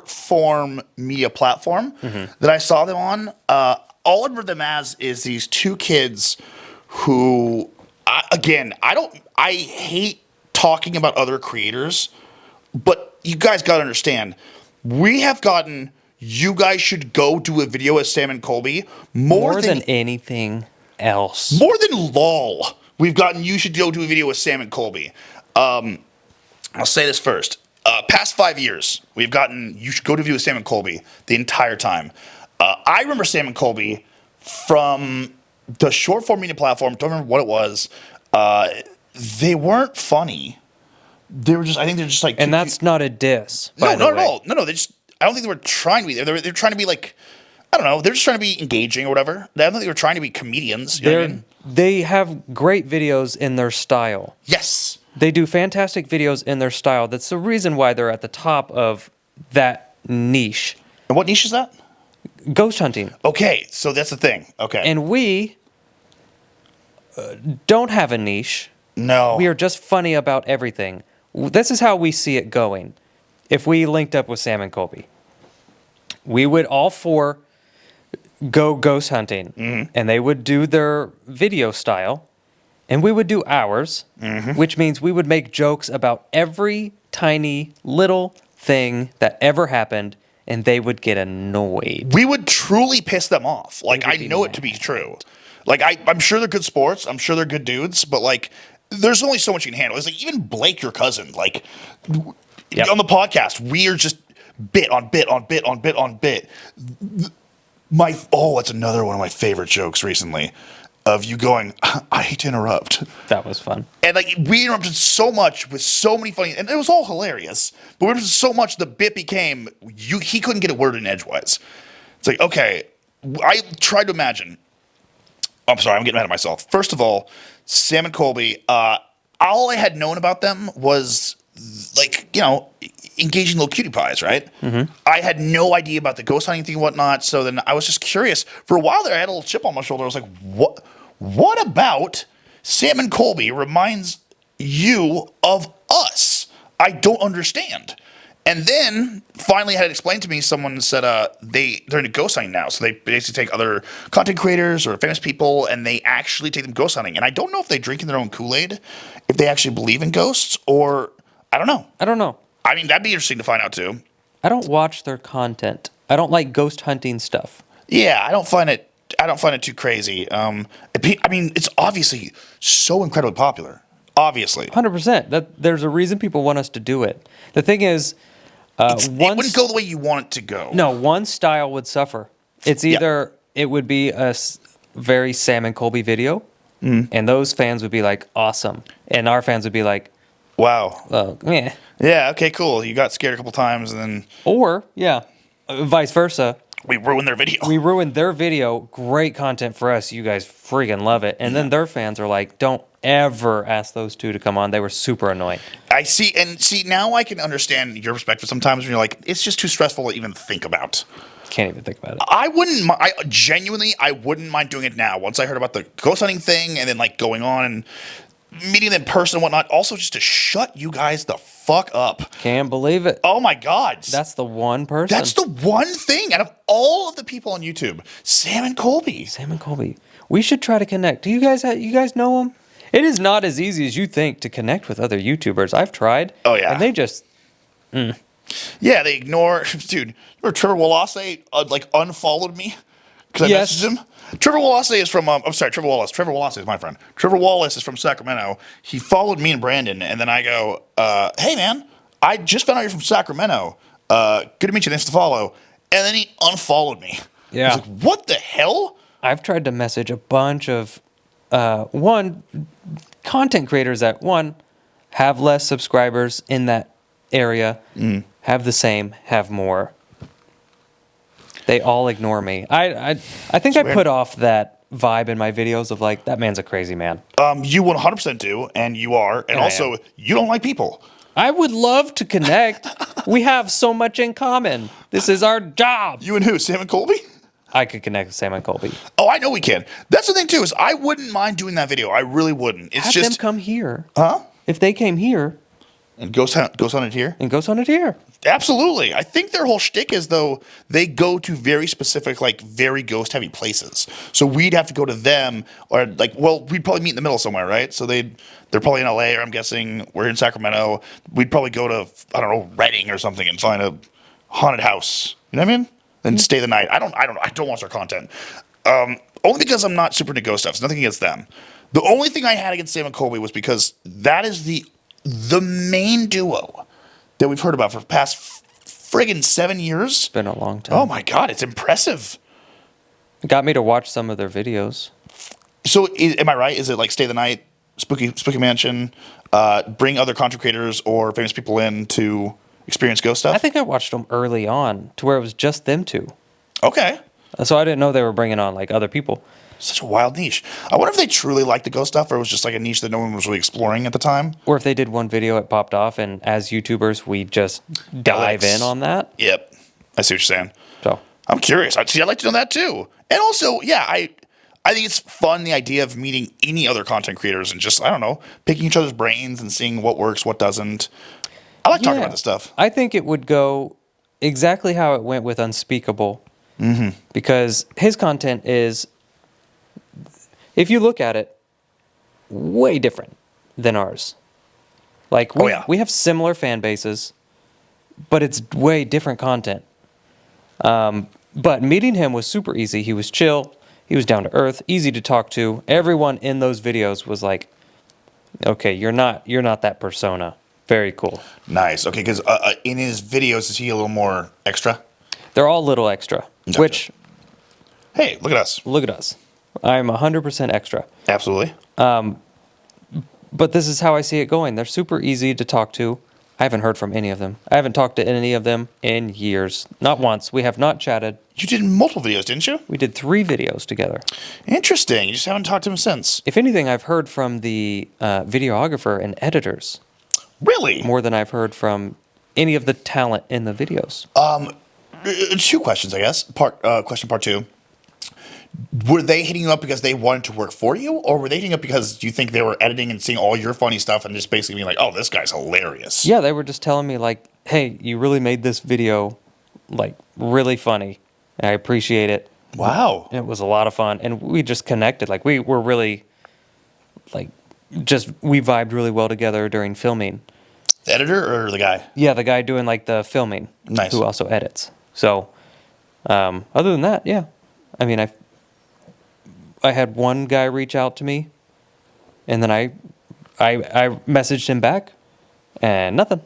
form media platform that I saw them on. All I remember them as is these two kids who, I hate talking about other creators, but you guys got to understand, we have gotten, you guys should go do a video with Sam and Colby more than anything else. More than LOL. We've gotten, you should go do a video with Sam and Colby. I'll say this first. Past 5 years, we've gotten, you should go to a video with Sam and Colby the entire time. I remember Sam and Colby from the short form media platform. Don't remember what it was. They weren't funny. They were just, I think they're just like. And that's not a diss. No, not at all. No, they just, I don't think they were trying to be. They're trying to be like, I don't know. They're just trying to be engaging or whatever. I don't think they were trying to be comedians. You know what I mean? They have great videos in their style. Yes. They do fantastic videos in their style. That's the reason why they're at the top of that niche. And what niche is that? Ghost hunting. Okay, so that's the thing. Okay. And we don't have a niche. No. We are just funny about everything. This is how we see it going. If we linked up with Sam and Colby, we would all four go ghost hunting, and they would do their video style, and we would do ours, which means we would make jokes about every tiny little thing that ever happened, and they would get annoyed. We would truly piss them off. Like, I know it to be true. Like, I'm sure they're good sports. I'm sure they're good dudes, but like, there's only so much you can handle. It's like, even Blake, your cousin, like, on the podcast, we are just bit on bit on bit on bit on bit. That's another one of my favorite jokes recently of you going, I hate to interrupt. That was fun. And like, we interrupted so much with so many funny, and it was all hilarious, but we interrupted so much the bit became, he couldn't get a word in edgewise. It's like, okay, I tried to imagine. I'm sorry, I'm getting ahead of myself. First of all, Sam and Colby, all I had known about them was like, engaging little cutie pies, right? Mm-hmm. I had no idea about the ghost hunting thing and whatnot, so then I was just curious. For a while there, I had a little chip on my shoulder. I was like, what about Sam and Colby reminds you of us? I don't understand. And then finally had it explained to me. Someone said they're into ghost hunting now, so they basically take other content creators or famous people, and they actually take them ghost hunting. And I don't know if they drink in their own Kool-Aid, if they actually believe in ghosts, or I don't know. I don't know. I mean, that'd be interesting to find out too. I don't watch their content. I don't like ghost hunting stuff. Yeah, I don't find it too crazy. I mean, it's obviously so incredibly popular. Obviously, 100%. That there's a reason people want us to do it. The thing is, it wouldn't go the way you want it to go. No, one style would suffer. It's either it would be a very Sam and Colby video, and those fans would be like awesome, and our fans would be like, wow, yeah. Yeah, okay, cool. You got scared a couple times, and then Or vice versa. we ruined their video. We ruined their video. Great content for us. You guys freaking love it. And then their fans are like, don't ever ask those two to come on. They were super annoying. I see, now I can understand your perspective sometimes when you're like, it's just too stressful to even think about. Can't even think about it. I wouldn't mind doing it now. Once I heard about the ghost hunting thing and then like going on and meeting them in person and whatnot, also just to shut you guys the fuck up. Can't believe it. Oh my God. That's the one person. That's the one thing out of all of the people on YouTube. Sam and Colby. Sam and Colby. We should try to connect. Do you guys know them? It is not as easy as you think to connect with other YouTubers. I've tried. Oh, yeah. And they just... Yeah, they ignore... Dude, remember Trevor Wallace unfollowed me? Because I messaged him? Trevor Wallace is from... I'm sorry, Trevor Wallace. Trevor Wallace is my friend. Trevor Wallace is from Sacramento. He followed me and Brandon, and then I go, hey, man, I just found out you're from Sacramento. Good to meet you. Thanks to follow. And then he unfollowed me. Yeah. I was like, what the hell? I've tried to message a bunch of... content creators that, have less subscribers in that area, have the same, have more. They all ignore me. I think I put off that vibe in my videos of like, that man's a crazy man. You 100% do, and you are, and also you don't like people. I would love to connect. We have so much in common. This is our job. You and who? Sam and Colby? I could connect with Sam and Colby. Oh, I know we can. That's the thing too, is I wouldn't mind doing that video. I really wouldn't. It's Have just them come here. Huh? If they came here And ghost hunt it here? and ghost hunt it here. Absolutely. I think their whole shtick is though they go to very specific, like very ghost heavy places. So we'd have to go to them, or like, well, we'd probably meet in the middle somewhere, right? So they're probably in LA, or I'm guessing we're in Sacramento. We'd probably go to, I don't know, Redding or something and find a haunted house. You know what I mean? And stay the night. I don't watch their content. Only because I'm not super into ghost stuff. It's nothing against them. The only thing I had against Sam and Colby was because that is the main duo that we've heard about for the past friggin' 7 years. It's been a long time. Oh my God, it's impressive. It got me to watch some of their videos. So am I right? Is it like stay the night, spooky mansion, bring other content creators or famous people in to experience ghost stuff? I think I watched them early on to where it was just them two. Okay. So I didn't know they were bringing on like other people. Such a wild niche. I wonder if they truly liked the ghost stuff, or it was just like a niche that no one was really exploring at the time. Or if they did one video, it popped off, and as YouTubers, we just dive in on that. Yep. I see what you're saying. So I'm curious. I'd like to know that too. And also, yeah, I think it's fun, the idea of meeting any other content creators and just, I don't know, picking each other's brains and seeing what works, what doesn't. I like talking about this stuff. I think it would go exactly how it went with Unspeakable. Mm-hmm. Because his content is, if you look at it, way different than ours. Like, we have similar fan bases, but it's way different content. But meeting him was super easy. He was chill. He was down to earth, easy to talk to. Everyone in those videos was like, okay, you're not that persona. Very cool. Nice. Okay, because in his videos, is he a little more extra? They're all a little extra, Gotcha. which... Hey, look at us. Look at us. I'm 100% extra. Absolutely. But this is how I see it going. They're super easy to talk to. I haven't heard from any of them. I haven't talked to any of them in years. Not once. We have not chatted. You did multiple videos, didn't you? We did 3 videos together. Interesting. You just haven't talked to him since. If anything, I've heard from the videographer and editors. Really? More than I've heard from any of the talent in the videos. 2 questions, I guess. Question part 2. Were they hitting you up because they wanted to work for you, or were they hitting you up because you think they were editing and seeing all your funny stuff and just basically being like, oh, this guy's hilarious? Yeah, they were just telling me like, hey, you really made this video like really funny. And I appreciate it. Wow. It was a lot of fun, and we just connected. Like we were really, like, just we vibed really well together during filming. The editor or the guy? Yeah, the guy doing like the filming, Nice. who also edits. So, other than that, yeah, I mean, I had one guy reach out to me, and then I messaged him back, and nothing.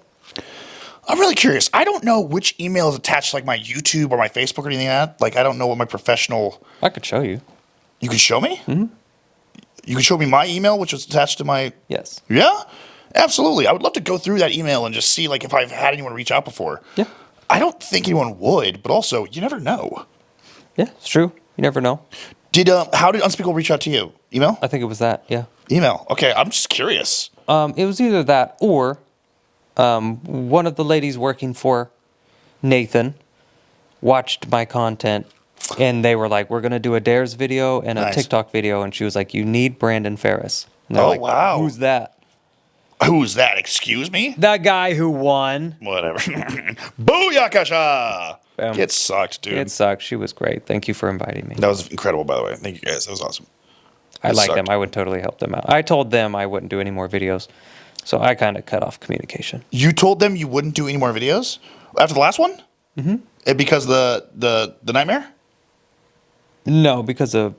I'm really curious. I don't know which email is attached to like my YouTube or my Facebook or anything like that. Like, I don't know what my professional. I could show you. You can show me? Mm-hmm. You can show me my email, which was attached to my. Yes. Yeah? Absolutely. I would love to go through that email and just see like if I've had anyone reach out before. Yeah. I don't think anyone would, but also, you never know. Yeah, it's true. You never know. How did Unspeakable reach out to you? Email? I think it was that. Yeah. Email. Okay, I'm just curious. It was either that or one of the ladies working for Nathan watched my content, and they were like, we're going to do a Dares video and a Nice. TikTok video. And she was like, you need Brandon Ferris. And they're Oh, like, wow. Who's that? Who's that? Excuse me? That guy who won. Whatever. Booyakasha! Boom. It sucked, dude. It sucked. She was great. Thank you for inviting me. That was incredible, by the way. Thank you, guys. That was awesome. I It like sucked. them. I would totally help them out. I told them I wouldn't do any more videos. So I kind of cut off communication. You told them you wouldn't do any more videos after the last one? Mm-hmm. Because the nightmare? No, because of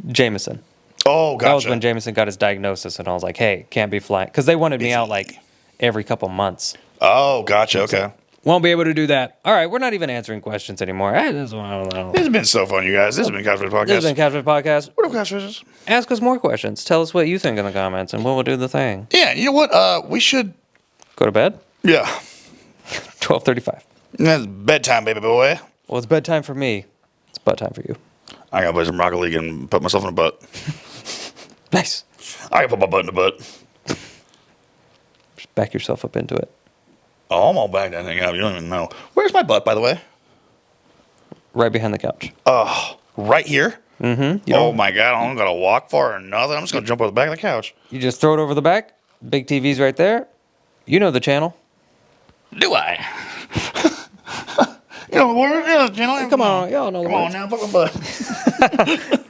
Jameson. Oh, gotcha. That was when Jameson got his diagnosis, and I was like, hey, can't be flying. Because they wanted me out like every couple months. Oh, gotcha. Okay. Won't be able to do that. All right, we're not even answering questions anymore. I don't know. This has been so fun, you guys. This has been Couch Fish Podcast. This has been Captain Podcast. What up, Couch Fishes? Ask us more questions. Tell us what you think in the comments, and we'll do the thing. Yeah, you know what? We should. Go to bed. Yeah. 12:35. It's bedtime, baby boy. Well, it's bedtime for me. It's bedtime for you. I gotta play some Rocket League and put myself in a butt. Nice. I gotta put my butt in a butt. Just back yourself up into it. Oh, I'm all back that thing up. You don't even know. Where's my butt, by the way? Right behind the couch. Right here? Mm-hmm. Oh, my God. I don't gotta walk far or nothing. I'm just gonna jump over the back of the couch. You just throw it over the back. Big TV's right there. You know the channel. Do I? You know the word? Yeah, the channel. Come on, y'all know the Come on words. now, fuck my butt.